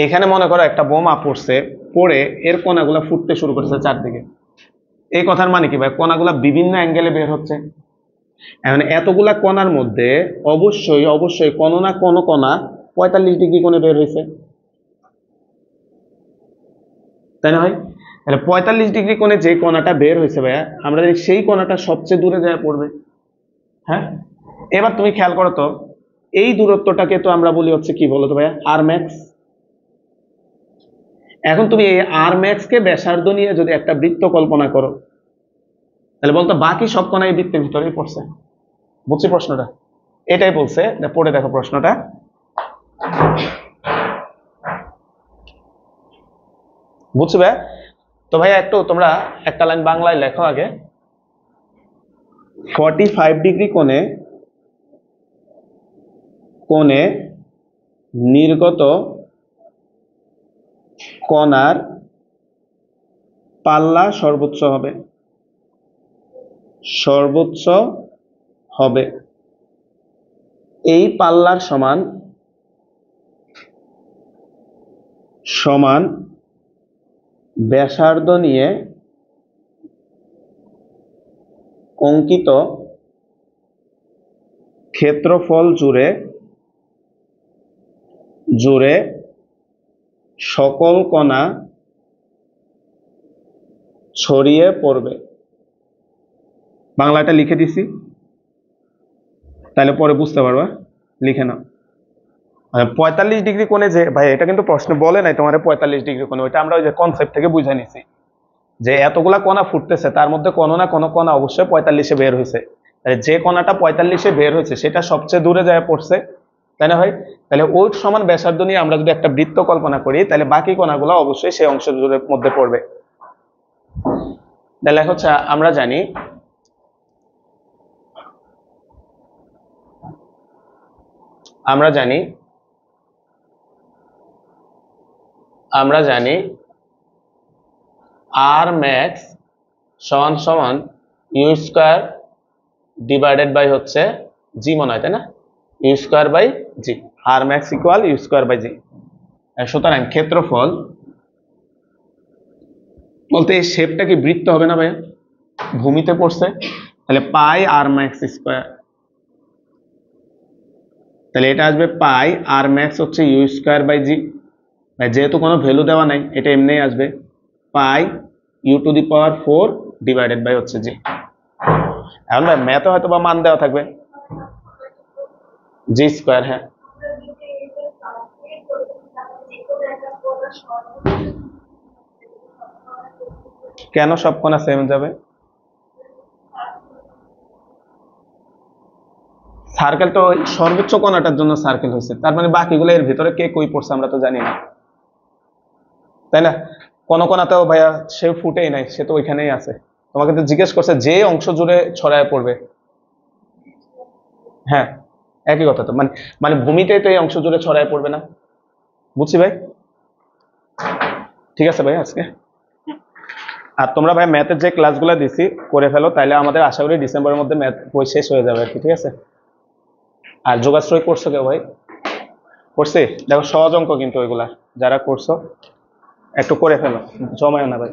A: এখানে মনে করো একটা বোমা পড়ছে, পড়ে এর কণাগুলা ফুটতে শুরু করেছে চারদিকে। এই কথার মানে কি ভাই, কণাগুলা বিভিন্ন অ্যাঙ্গেলে বের হচ্ছে। এখন এতগুলা কণার মধ্যে অবশ্যই অবশ্যই কোনো না কোনো কণা 45 ডিগ্রি কোণে বের হয়েছে, তাই না ভাই? তাহলে 45 ডিগ্রি কোণে যে কণাটা বের হয়েছে ভাইয়া, আমরা জানি সেই কণাটা সবচেয়ে দূরে যায় পড়বে। হ্যাঁ, এবার তুমি খেয়াল করো তো, এই দূরত্বটাকে তো আমরা বলি হচ্ছে কি বলতো ভাইয়া, আর ম্যাক্স। এখন তুমি এই আর ম্যাক্স কে ব্যাসার্ধ নিয়ে যদি একটা বৃত্ত কল্পনা করো, তাহলে বলতো বাকি সব কণা এই বৃত্তের ভিতরেই পড়ছে। বুঝছি প্রশ্নটা? এটাই বলছে, পড়ে দেখো প্রশ্নটা। বুঝছো ভাইয়া? তো ভাইয়া একটু তোমরা একটা লাইন বাংলায় লেখো আগে। 45 ডিগ্রি কোণে কোণে নির্গত কণার পাল্লা সর্বোচ্চ হবে, সর্বোচ্চ হবে। এই পাল্লার সমান সমান ব্যাসার্ধ নিয়ে অঙ্কিত ক্ষেত্রফল জুড়ে জুড়ে সকল কণা ছড়িয়ে পড়বে। বাংলাটা লিখে দিছি, তাহলে পরে বুঝতে পারবা, লিখে নাও। 45 ডিগ্রি কোণে যে ভাই, এটা কিন্তু প্রশ্ন বলে নাই তোমার 45 ডিগ্রি কোণে, ওইটা আমরা ওই যে কনসেপ্ট থেকে বুঝে নিছি যে এতগুলা কণা ফুটতেছে, তার মধ্যে কোনো না কোনো কণা অবশ্যই 45-এ বের হয়েছে। তাহলে যে কণাটা 45-এ বের হয়েছে সেটা সবচেয়ে দূরে যায় পড়ছে, তাই না ভাই? তাহলে ওই সমান ব্যাসার্ধ নিয়ে আমরা যদি একটা বৃত্ত কল্পনা করি, তাহলে বাকি কণাগুলো অবশ্যই সেই অংশ জুড়ে মধ্যে পড়বে। তাহলে হচ্ছে আমরা জানি আমরা জানি আমরা জানি আর ম্যাক্স সমান সমান ইউ স্কোয়ার ডিভাইডেড বাই হচ্ছে জি, মনে হয় তাই না? U square by g, r max equal u square by g. সুতরাং ক্ষেত্রফল বলতে এই শেপটা কি বৃত্ত হবে না ভাইয়া? ভূমিতে পড়ছে, তাহলে পাই আর ম্যাক্স স্কোয়ার। তাহলে এটা আসবে পাই আর ম্যাক্স হচ্ছে ইউ স্কোয়ার বাই জি। যেহেতু কোনো ভ্যালু দেওয়া নাই, এটা এমনিই আসবে pi u to the power 4 divided by হচ্ছে জি। এখন ভাই ম্যাথে হয়তো বা মান দেওয়া থাকবে জি স্কোয়ার। হ্যাঁ, কেন সব কোণা সেম যাবে? সার্কেল তো সর্বোচ্চ কোণাটার জন্য সার্কেল হয়েছে, তার মানে বাকিগুলো এর ভিতরে কে কই পড়ছে আমরা তো জানি না, তাই না? কোন কোণাতেও ভাইয়া সে ফুটেই নাই, সে তো ওইখানেই আছে। তোমাকে তো জিজ্ঞেস করছে যে অংশ জুড়ে ছড়ায় পড়বে। হ্যাঁ, একই কথা তো, মানে মানে ভূমিতে তো এই অংশ জুড়ে ছড়ায় পড়বে না। বুঝছি ভাই? ঠিক আছে ভাই, আজকে আর তোমরা ভাই ম্যাথের যে ক্লাসগুলো দিছি করে ফেলো, তাইলে আমাদের আশা করি ডিসেম্বরের মধ্যে ম্যাথ বই শেষ হয়ে যাবে আর কি। ঠিক আছে? আর যোগাশ্রয় করছো কেউ ভাই? করছি? দেখো সহজ অঙ্ক কিন্তু ওইগুলা, যারা করছো একটু করে ফেলো, জমায় না ভাই।